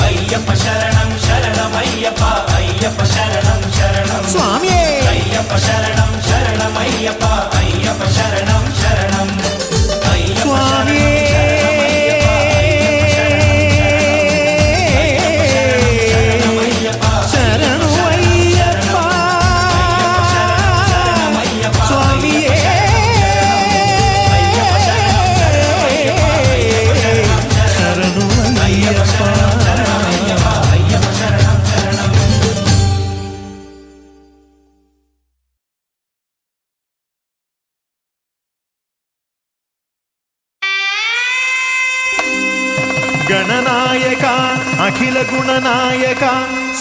ಅಯ್ಯಪ್ಪ ಶರಣಂ ಶರಣಂ ಅಯ್ಯಪ್ಪ ಅಯ್ಯಪ್ಪ ಶರಣಂ ಶರಣಂ ಸ್ವಾಮಿಯೇ ಅಯ್ಯಪ್ಪ ಶರಣಂ ಶರಣಂ ಅಯ್ಯಪ್ಪ ಅಯ್ಯಪ್ಪ ಶರಣಂ ಶರಣಂ ಅಯ್ಯಪ್ಪ ಸ್ವಾಮಿಯೇ ಶರಣು ಅಯ್ಯಪ್ಪ ಸ್ವಾಮಿಯೇ ಶರಣು ಅಯ್ಯಪ್ಪ ಗಣನಾಯಕ ಅಖಿಲ ಗುಣನಾಯಕ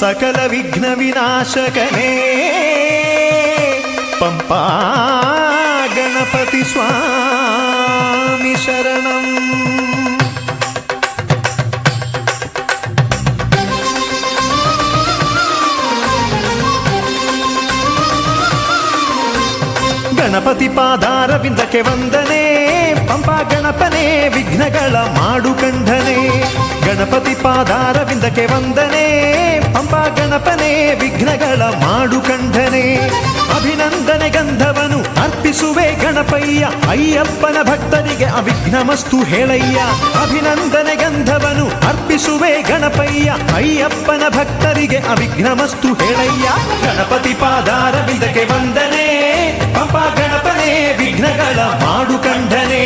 ಸಕಲ ವಿಘ್ನ ವಿನಾಶಕನೇ ಪಂಪಾ ಗಣಪತಿ ಸ್ವಾಮಿ ಶರಣಂ. ಗಣಪತಿ ಪಾದಾರವಿಂದಕ್ಕೆ ವಂದನೆ ಪಂಪಾ ಗಣಪನೇ ವಿಘ್ನಗಳ ಮಾಡು ಕಂಠನೆ. ಗಣಪತಿ ಪಾದಾರವಿಂದಕ್ಕೆ ವಂದನೆ ಪಂಪಾ ಗಣಪನೇ ವಿಘ್ನಗಳ ಮಾಡು ಕಂಠನೆ. ಅಭಿನಂದನೆ ಗಂಧವನು ಅರ್ಪಿಸುವೆ ಗಣಪಯ್ಯ ಅಯ್ಯಪ್ಪನ ಭಕ್ತರಿಗೆ ಅವಿಘ್ನಮಸ್ತು ಹೇಳಯ್ಯ. ಅಭಿನಂದನೆ ಗಂಧವನು ಅರ್ಪಿಸುವೆ ಗಣಪಯ್ಯ ಅಯ್ಯಪ್ಪನ ಭಕ್ತರಿಗೆ ಅವಿಘ್ನಮಸ್ತು ಹೇಳಯ್ಯ. ಗಣಪತಿ ಪಾದಾರವಿಂದಕ್ಕೆ ವಂದನೆ ಪಂಪಾ ಗಣಪನೇ ವಿಘ್ನಗಳ ಮಾಡು ಕಂಠನೆ.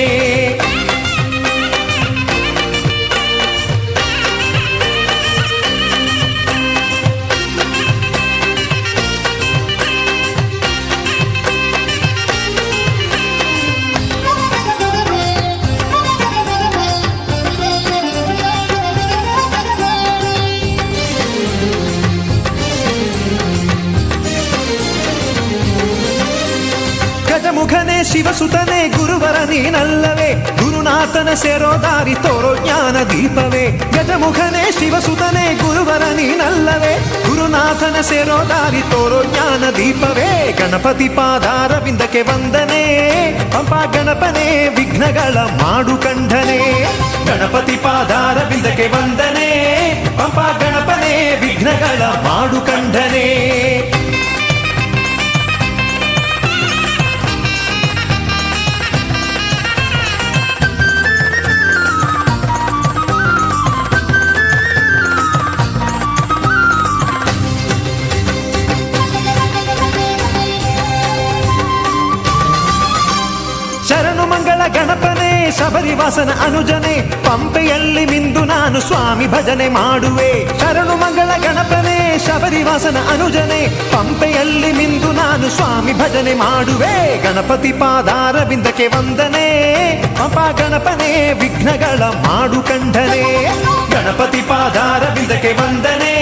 ಗಜಮುಖನೇ ಶಿವಸುತನೇ ಗುರುವರ ನೀನಲ್ಲವೇ ಗುರುನಾಥನ ಸೇರೋ ದಾರಿ ತೋರೋ ಜ್ಞಾನ ದೀಪವೇ. ಗಜಮುಖನೇ ಶಿವಸುತನೇ ಗುರುವರ ನೀನಲ್ಲವೇ ಗುರುನಾಥನ ಸೇರೋ ದಾರಿ ತೋರೋ ಜ್ಞಾನ ದೀಪವೇ. ಗಣಪತಿ ಪಾದಾರವಿಂದಕ್ಕೆ ವಂದನೆ ಪಂಪಾ ಗಣಪನೇ ವಿಘ್ನಗಳ ಮಾಡು ಕಂಠನೆ. ಗಣಪತಿ ಪಾದಾರವಿಂದಕ್ಕೆ ವಂದನೆ ಪಂಪಾ ಗಣಪನೇ ವಿಘ್ನಗಳ ಮಾಡು ಕಂಠನೆ. ಶರಣು ಮಂಗಳ ಗಣಪನೇ ಶಬರಿವಾಸನ ಅನುಜನೆ ಪಂಪೆಯಲ್ಲಿ ಮಿಂದು ನಾನು ಸ್ವಾಮಿ ಭಜನೆ ಮಾಡುವೆ. ಶರಣು ಮಂಗಳ ಗಣಪನೇ ಶಬರಿವಾಸನ ಅನುಜನೆ ಪಂಪೆಯಲ್ಲಿ ಮಿಂದು ನಾನು ಸ್ವಾಮಿ ಭಜನೆ ಮಾಡುವೆ. ಗಣಪತಿ ಪಾದಾರವಿಂದಕ್ಕೆ ವಂದನೆ ಪಂಪಾ ಗಣಪನೇ ವಿಘ್ನಗಳ ಮಾಡು ಕಂಠನೆ. ಗಣಪತಿ ಪಾದಾರವಿಂದಕ್ಕೆ ವಂದನೆ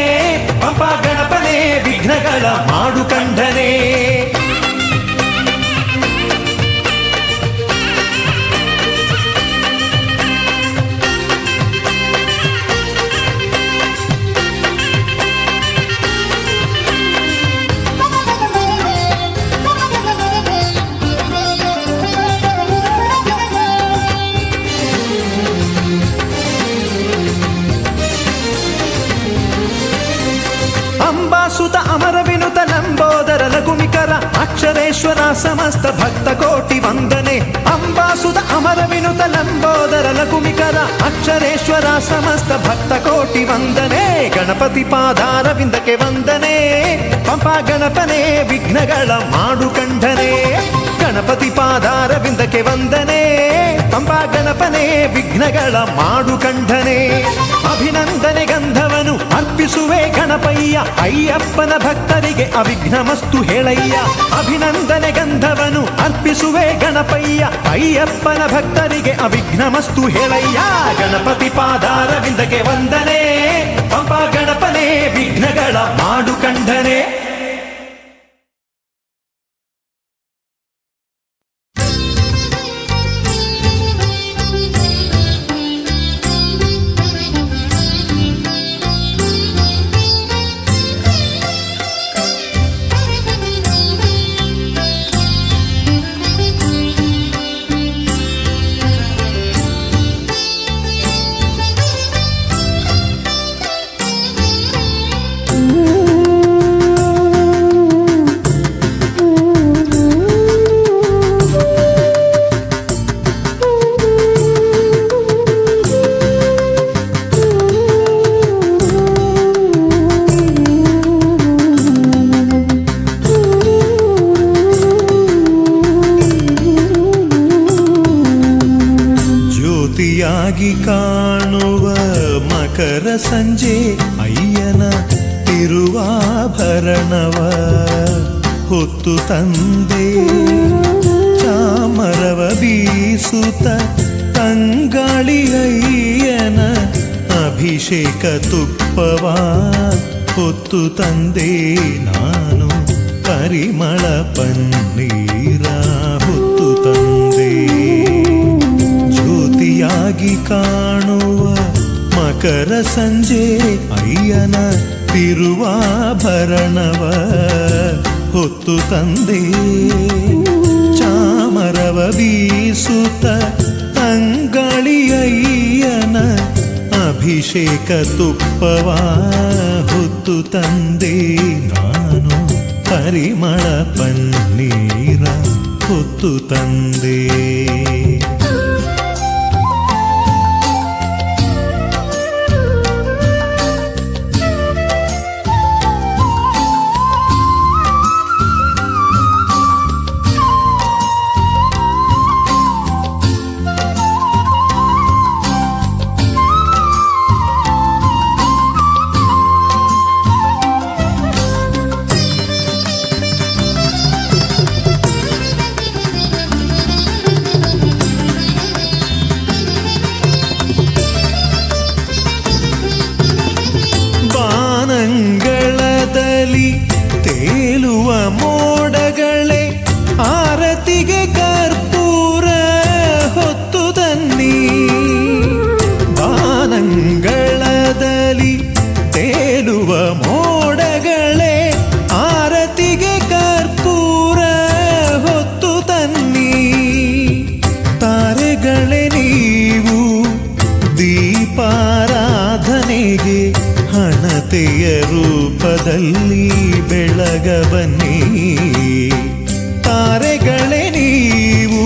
ಪಂಪಾ ಗಣಪನೇ ವಿಘ್ನಗಳ ಮಾಡು ಕಂಠನೆ. ಅಂಬಾಸುತ ಅಮರ ವಿನುತ ಲಂಬೋದರ ಲಘುಮಿಕರ ಅಕ್ಷರೇಶ್ವರ ಸಮಸ್ತ ಭಕ್ತ ಕೋಟಿ ವಂದನೆ. ಅಂಬಾಸುತ ಅಮರ ವಿನುತ ಲಂಬೋದರ ಲಘುಮಿಕರ ಅಕ್ಷರೇಶ್ವರ ಸಮಸ್ತ ಭಕ್ತ ಕೋಟಿ ವಂದನೆ. ಗಣಪತಿ ಪಾದಾರವಿಂದಕ್ಕೆ ವಂದನೆ ಪಂಪಾ ಗಣಪನೇ ವಿಘ್ನಗಳ ಮಾಡು ಕಂಠನೆ. ಗಣಪತಿ ಪಾದಾರವಿಂದಕ್ಕೆ ವಂದನೆ ಪಂಪಾ ಗಣಪನೇ ವಿಘ್ನಗಳ ಮಾಡು ಕಂಠನೆ. ಅಭಿನಂದನೆ ಗಂಧವನು ಅರ್ಪಿಸುವೆ ಗಣಪಯ್ಯ ಅಯ್ಯಪ್ಪನ ಭಕ್ತರಿಗೆ ಅವಿಘ್ನಮಸ್ತು ಹೇಳಯ್ಯ. ಅಭಿನಂದನೆ ಗಂಧವನು ಅರ್ಪಿಸುವೆ ಗಣಪಯ್ಯ ಅಯ್ಯಪ್ಪನ ಭಕ್ತರಿಗೆ ಅವಿಘ್ನಮಸ್ತು ಹೇಳಯ್ಯ. ಗಣಪತಿ ಪಾದಾರವಿಂದಕ್ಕೆ ವಂದನೆ ಪಂಪಾ ಗಣಪನೇ ವಿಘ್ನಗಳ ಮಾಡು ಕಂಠನೆ. ಕಾಣುವ ಮಕರ ಸಂಜೆ ಅಯ್ಯನ ತಿರುವಾಭರಣವ ಹೊತ್ತು ತಂದೆ. ಚಾಮರವ ಬೀಸುತ್ತ ತಂಗಾಳಿ ಅಯ್ಯನ ಅಭಿಷೇಕ ತುಪ್ಪವ ಹೊತ್ತು ತಂದೆ ನಾನು, ಪರಿಮಳ ಪನ್ನೀರ ಹೊತ್ತು ತಂದೆ. ಜ್ಯೋತಿಯಾಗಿ ಕಾಣುವ ಮಕರ ಸಂಜೆ ಅಯ್ಯನ ತಿರುವಾಭರಣವ ಹೊತ್ತು ತಂದೆ. ಚಾಮರವ ಬೀಸುತ್ತ ತಂಗಾಳಿಯಯ್ಯನ ಅಭಿಷೇಕ ತುಪ್ಪವ ಹೊತ್ತು ತಂದೆ ನಾನು, ಪರಿಮಳ ಪನ್ನೀರ ಹೊತ್ತು ತಂದೆ. ಬಾನಂಗಳದಲ್ಲಿ ತೇಲುವ ಮೋಡಗಳೇ ಆರತಿಗೆ ಕರ್ಪೂರ ಹೊತ್ತು ತನ್ನಿ. ಬಾನಂಗಳದಲ್ಲಿ ತೇಲುವ ಮೋಡಗಳೇ ಆರತಿಗೆ ಕರ್ಪೂರ ಹೊತ್ತು ತನ್ನಿ. ತಾರೆಗಳೇ ನೀವು ದೀಪಾರಾಧನೆಗೆ ಹಣತೆಯ ರೂಪದಲ್ಲಿ ಬೆಳಗ ಬನ್ನಿ. ತಾರೆಗಳೇ ನೀವು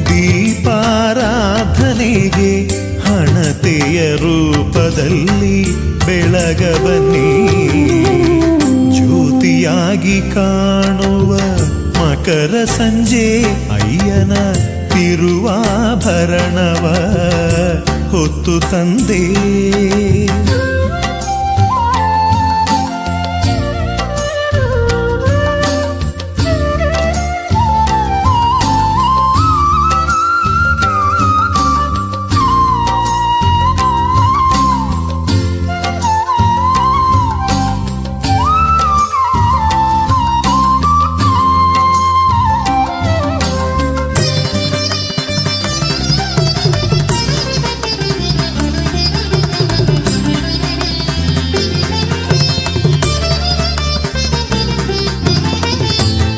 ದೀಪಾರಾಧನೆಗೆ ಹಣತೆಯ ರೂಪದಲ್ಲಿ ಬೆಳಗ ಬನ್ನಿ. ಜ್ಯೋತಿಯಾಗಿ ಕಾಣುವ ಮಕರ ಸಂಜೆ ಅಯ್ಯನ ತಿರುವಾಭರಣವ ಹೊತ್ತು ತಂದೆ.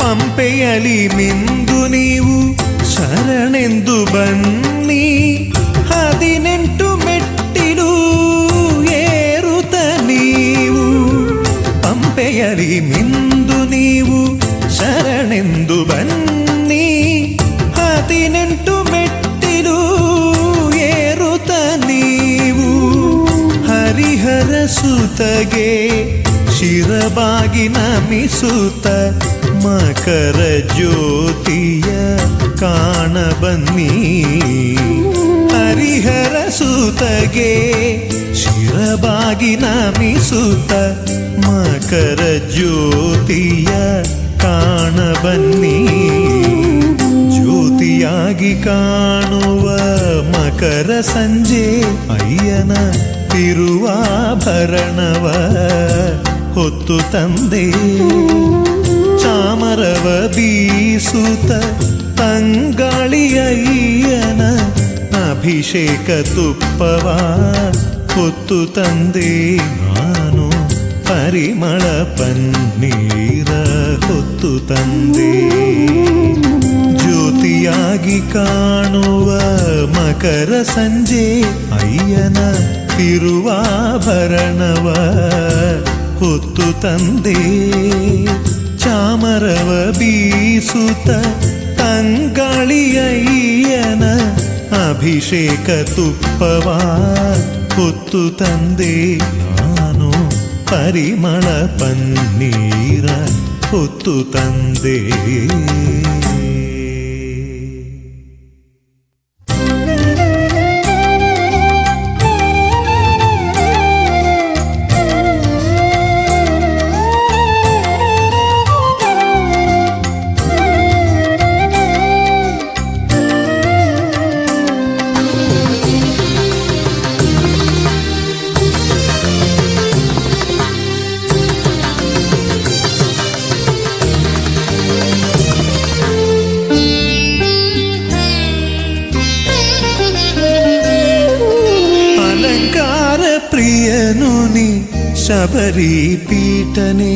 ಪಂಪೆಯಲಿ ಮಿಂದು ನೀವು ಶರಣೆಂದು ಬನ್ನಿ. 18 ಮೆಟ್ಟಿಲು ಏರುತ್ತ ನೀವು. ಪಂಪೆಯಲಿ ಮಿಂದು ನೀವು ಶರಣೆಂದು ಬನ್ನಿ. 18 ಮೆಟ್ಟಿಲು ಏರುತ್ತ ನೀವು. ಹರಿಹರ ಸುತಗೆ ಶಿರಬಾಗಿ ನಮಿಸುತ್ತ ಮಕರ ಜ್ಯೋತಿಯ ಕಾಣ ಬನ್ನಿ. ಹರಿಹರ ಸುತಗೆ ಶಿರಬಾಗಿ ನಮಿಸುತ್ತ ಮಕರ ಜ್ಯೋತಿಯ ಕಾಣ ಬನ್ನಿ. ಜ್ಯೋತಿಯಾಗಿ ಕಾಣುವ ಮಕರ ಸಂಜೆ ಅಯ್ಯನ ತಿರುವಾಭರಣವ ಹೊತ್ತು ತಂದೆ. ಚಾಮರವ ಬೀಸುತ್ತ ತಂಗಾಳಿಯಯ್ಯನ ಅಭಿಷೇಕ ತುಪ್ಪವ ಹೊತ್ತು ತಂದೆ ನಾನು, ಪರಿಮಳ ಪನ್ನೀರ ಹೊತ್ತು ತಂದೆ. ಜ್ಯೋತಿಯಾಗಿ ಕಾಣುವ ಮಕರ ಸಂಜೆ ಅಯ್ಯನ ತಿರುವಾಭರಣವ ಹೊತ್ತು ತಂದೆ. ಚಾಮರವ ಬೀಸುತ್ತ ತಂಗಾಳಿಯಯ್ಯನ ಅಭಿಷೇಕ ತುಪ್ಪವ ಹೊತ್ತು ತಂದೆ ನಾನು, ಪರಿಮಳ ಪನ್ನೀರ ಹೊತ್ತು ತಂದೆ. ప్రియను నీ శబరి పీఠనే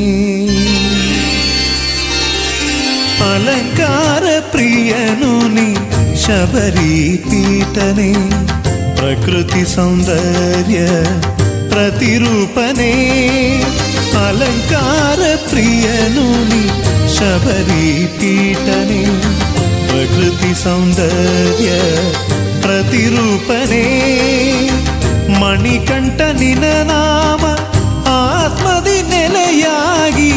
అలంకార ప్రియను నీ శబరి పీఠనే ప్రకృతి సౌందర్య ప్రతిరూపనే అలంకార ప్రియను నీ శబరి పీఠనే ప్రకృతి సౌందర్య ಪ್ರತಿರೂಪನೇ ಮಣಿಕಂಠ ನಿನ ನಾಮ ಆತ್ಮದಿ ನೆಲೆಯಾಗಿ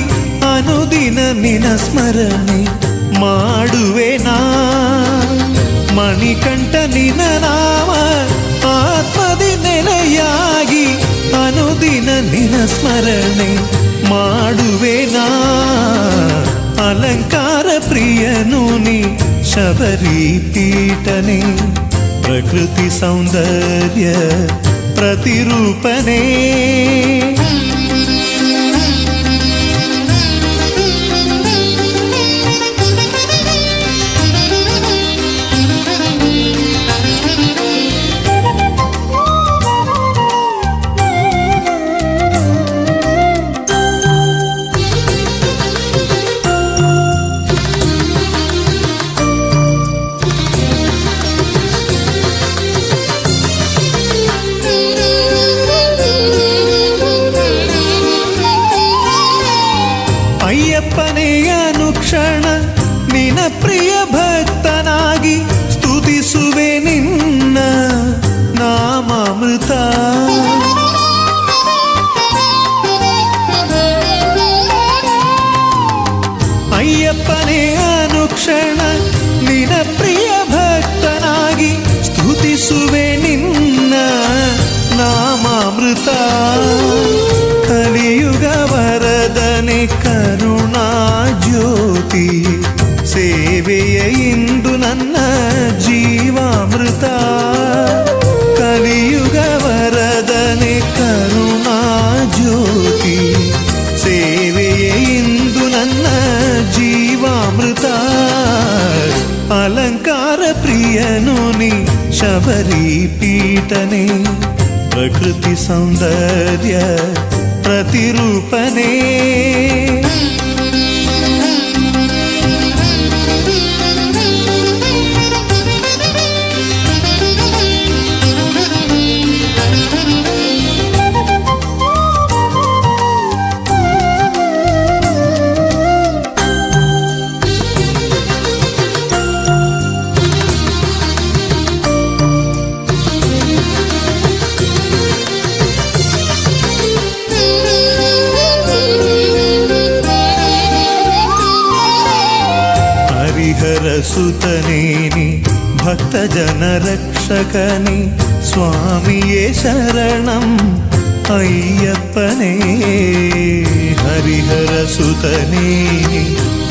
ಅನುದಿನ ನಿನ ಸ್ಮರಣೆ ಮಾಡುವೆ ನಾ ಮಣಿಕಂಠ ನಿನ ನಾಮ ಆತ್ಮದಿ ನೆಲೆಯಾಗಿ ಅನುದಿನ ನಿನ ಸ್ಮರಣೆ ಮಾಡುವೆ ನಾ ಅಲಂಕಾರ ಪ್ರಿಯನು ನೀ ಶಬರಿ ಪೀಠನೆ ಪ್ರಕೃತಿ ಸೌಂದರ್ಯ ಪ್ರತಿರೂಪನೇ ಅಯ್ಯಪ್ಪನೇ ಅನುಕ್ಷಣ ನಿನ ಪ್ರಿಯ ಭಕ್ತನಾಗಿ ಸ್ತುತಿಸುವೆ ನಿನ್ನ ನಾಮಾಮೃತ ಅಯ್ಯಪ್ಪನೇ ಅನುಕ್ಷಣ ನಿನ ಪ್ರಿಯ ಭಕ್ತನಾಗಿ ಸ್ತುತಿಸುವೆ ನಿನ್ನ ನಾಮಾಮೃತ ಕಲಿಯುಗ ವರದನೆ ಕರುಣಾ ಜ್ಯೋತಿ ಸೇವೆಯ ಇಂದು ನನ್ನ ಜೀವಾಮೃತ ಕಲಿಯುಗ ವರದನೆ ಕರುಣಾ ಜ್ಯೋತಿ ಸೇವೆಯ ಇಂದು ನನ್ನ ಜೀವಾಮೃತ ಅಲಂಕಾರ ಪ್ರಿಯನು ನೀ ಶಬರಿ ಪೀಠನೆ ಪ್ರಕೃತಿ ಸೌಂದರ್ಯ ಪ್ರತಿರೂಪನೇ ಸುತನೇನಿ ಭಕ್ತ ಜನ ರಕ್ಷಕನಿ ಸ್ವಾಮಿಯೇ ಶರಣಂ ಅಯ್ಯಪ್ಪನೇ ಹರಿಹರ ಸುತನೇನಿ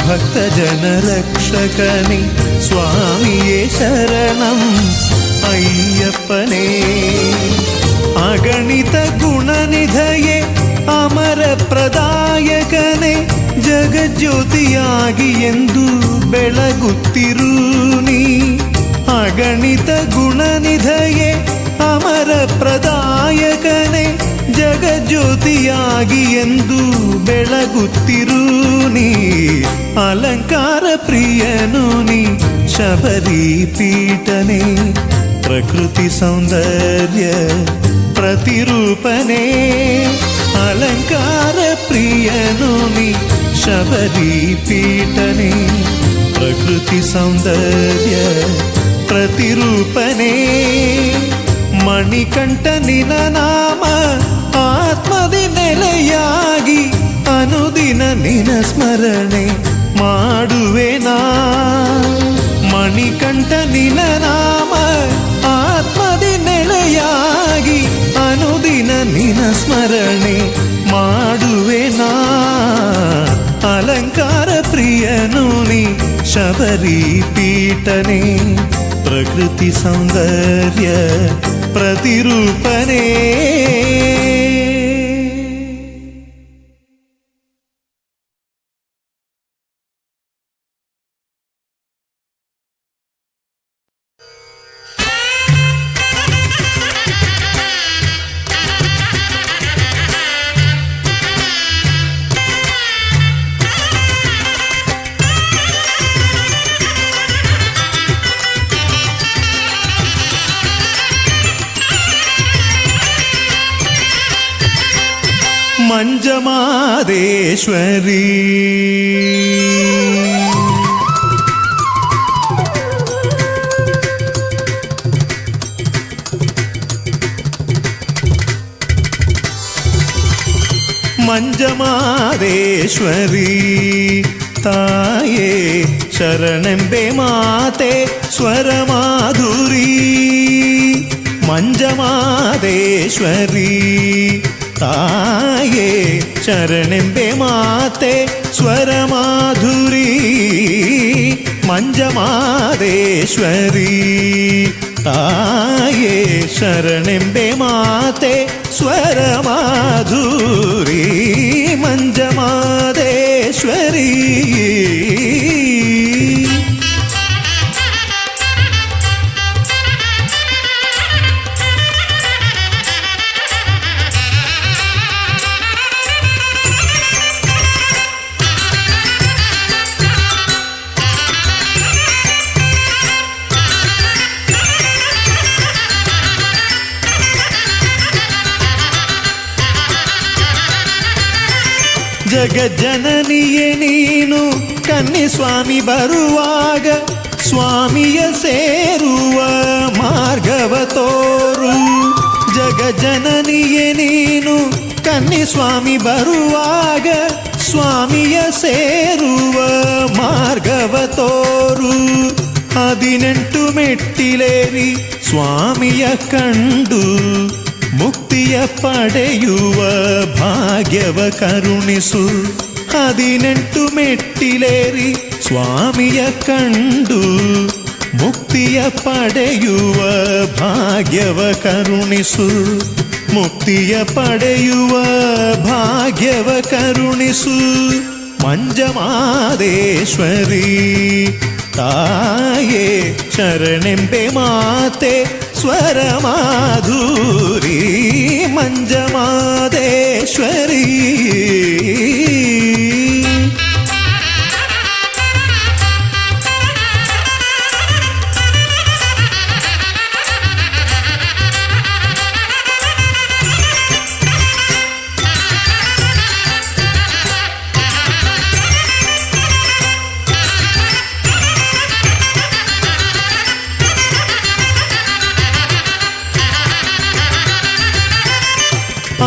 ಭಕ್ತ ಜನ ರಕ್ಷಕನಿ ಸ್ವಾಮಿಯೇ ಶರಣಂ ಅಯ್ಯಪ್ಪನೇ ಅಗಣಿತ ಗುಣನಿಧಯೇ ಅಮರ ಪ್ರದಾಯಕನೇ ಜಗಜ್ಯೋತಿಯಾಗಿ ಎಂದು ಬೆಳಗುತ್ತಿರು ನೀ ಅಗಣಿತ ಗುಣನಿಧಯೇ ಅಮರ ಪ್ರದಾಯಕನೇ ಜಗಜ್ಯೋತಿಯಾಗಿ ಎಂದು ಬೆಳಗುತ್ತಿರು ನೀ ಅಲಂಕಾರ ಪ್ರಿಯನು ನೀ ಶಬರಿ ಪೀಠನೆ ಪ್ರಕೃತಿ ಸೌಂದರ್ಯ ಪ್ರತಿರೂಪನೇ ಅಲಂಕಾರ ಪ್ರಿಯನು ನೀ ಶಬರಿ ಪೀಠನೆ ಪ್ರಕೃತಿ ಸೌಂದರ್ಯ ಪ್ರತಿರೂಪನೇ ಮಣಿಕಂಠ ನಿನ ನಾಮ ಆತ್ಮದಿ ನೆಲೆಯಾಗಿ ಅನುದಿನ ನಿನ ಸ್ಮರಣೆ ಮಾಡುವೆ ನಾ ಮಣಿಕಂಠ ನಿನ ನಾಮ ಆತ್ಮದಿ ನೆಲೆಯಾಗಿ ಅನುದಿನ ನಿನ ಸ್ಮರಣೆ ಮಾಡುವೆ ನಾ ಅಲಂಕಾರ ಪ್ರಿಯನು ನೀ ಶಬರಿ ಪೀಠನೆ ಪ್ರಕೃತಿ ಸೌಂದರ್ಯ ಪ್ರತಿರೂಪನೇ ಮಂಜಮಾದೇಶ್ವರಿ ಮಂಜಮಾದೇಶ್ವರಿ ತಾಯೇ ಶರಣೆಂಬೆ ಮಾತೆ ಸ್ವರಮಾಧುರಿ ಮಂಜಮಾದೇಶ್ವರಿ ತಾಯೇ ಶರಣೆಂಬೆ ಮಾತೆ ಸ್ವರಮಾಧುರಿ ಮಂಜಮಾದೇಶ್ವರಿ ತಾಯೇ ಶರಣೆಂಬೆ ಮಾತೆ ಸ್ವರಮಾಧುರಿ ಮಂಜಮಾದೇಶ್ವರಿ ಜಗಜ್ಜನನಿಯೇ ನೀನು ಕನ್ನಿಸ್ವಾಮಿ ಬರುವಾಗ ಸ್ವಾಮಿಯ ಸೇರುವ ಮಾರ್ಗವ ತೋರು ಜಗಜ್ಜನನಿಯೇ ನೀನು ಕನ್ನಿಸ್ವಾಮಿ ಬರುವಾಗ ಸ್ವಾಮಿಯ ಸೇರುವ ಮಾರ್ಗವ ತೋರು 18 ಮೆಟ್ಟಿಲೇರಿ ಸ್ವಾಮಿಯ ಕಂಡು ಮುಕ್ತಿಯ ಪಡೆಯುವ ಭಾಗ್ಯವ ಕರುಣಿಸು 18 ಮೆಟ್ಟಿಲೇರಿ ಸ್ವಾಮಿಯ ಕಂಡು ಮುಕ್ತಿಯ ಪಡೆಯುವ ಭಾಗ್ಯವ ಕರುಣಿಸು ಮುಕ್ತಿಯ ಪಡೆಯುವ ಭಾಗ್ಯವ ಕರುಣಿಸು ಮಂಜಮಾದೇಶ್ವರಿ ತಾಯೇ ಶರಣೆಂಬೆ ಮಾತೆ ಸ್ವರಮಾಧುರಿ ಮಂಜಮಾದೇಶ್ವರಿ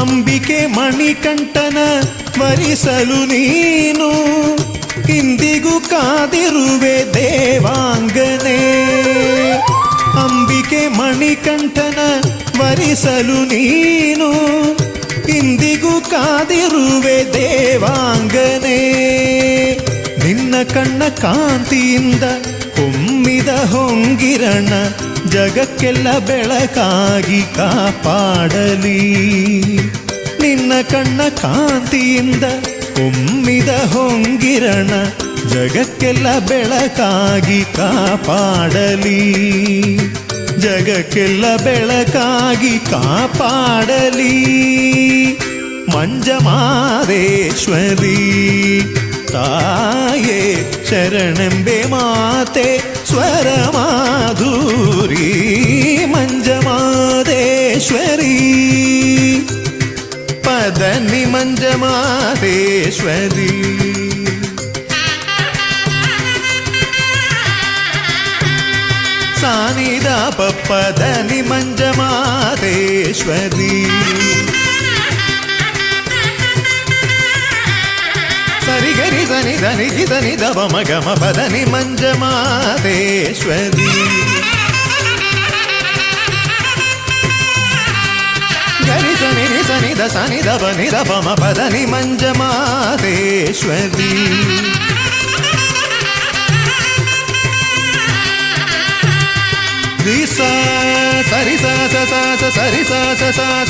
ಅಂಬಿಕೆ ಮಣಿಕಂಠನ ವರಿಸಲು ನೀನು ಇಂದಿಗೂ ಕಾದಿರುವೆ ದೇವಾಂಗನೆ ಅಂಬಿಕೆ ಮಣಿಕಂಠನ ವರಿಸಲು ನೀನು ಇಂದಿಗೂ ಕಾದಿರುವೆ ದೇವಾಂಗನೆ ನಿನ್ನ ಕಣ್ಣ ಕಾಂತಿಯಿಂದ ಹೊಮ್ಮಿದ ಹೊಂಗಿರಣ ಜಗಕ್ಕೆಲ್ಲ ಬೆಳಕಾಗಿ ಕಾಪಾಡಲಿ ನಿನ್ನ ಕಣ್ಣ ಕಾಂತಿಯಿಂದ ಹೊಮ್ಮಿದ ಹೊಂಗಿರಣ ಜಗಕ್ಕೆಲ್ಲ ಬೆಳಕಾಗಿ ಕಾಪಾಡಲಿ ಜಗಕ್ಕೆಲ್ಲ ಬೆಳಕಾಗಿ ಕಾಪಾಡಲಿ ಮಂಜಮಾದೇಶ್ವರಿ ತಾಯೇ ಶರಣೆಂಬೆ ಮಾತೆ ಸ್ವರಮಾಧುರಿ ಮಂಜಮಾದೇಶ್ವರಿ ಪದನಿ ಮಂಜಮಾದೇಶ್ವರಿ ಸಾನಿದ ಪದನಿ ಮಂಜಮಾದೇಶ್ವರಿ ಸರಿ ಗರಿ ಧನಿ ಧನಿ ಧನಿ ದವ ಮಗಮ ಪದನಿ ಮಂಜಮಾದೇಶ್ವರಿ ಗರಿ ಸನಿ ಸನಿ ದ ಸನಿ ದವ ನಿ ದವ ಮ ಪದನಿ ಮಂಜಮಾದೇಶ್ವರಿ ಸರಿ ಸ ಸರಿ ಸ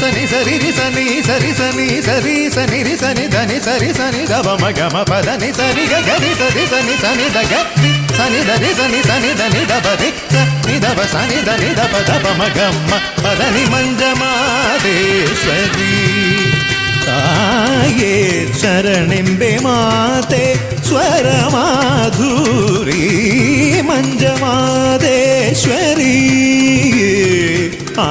ಸನಿ ಸರಿ ರಿ ಸನಿ ಸರಿ ಸನಿ ಸರಿ ಸನಿ ರಿ ಸನಿ ಧನಿ ಸರಿ ಸನಿ ದವ ಮಗಮ ಪದನಿ ಸರಿ ಗರಿ ಸರಿ ಸನಿ ಸನಿ ದ ಗರಿ ಸನಿ ಧನಿ ಸನಿ ಸನಿ ಧನಿ ದವ ರಿ ಸನಿ ದವ ಸನಿ ಧನಿ ದವ ದವ ಮಗಮ ಪದನಿ ಮಂಜಮಾದೇಶ್ವರಿ ತಾಯೇ ಶರಣೆಂಬೆ ಮಾತೆ ಸ್ವರಮಾಧುರಿ ಮಂಜಮಾದೇಶ್ವರಿ ಆ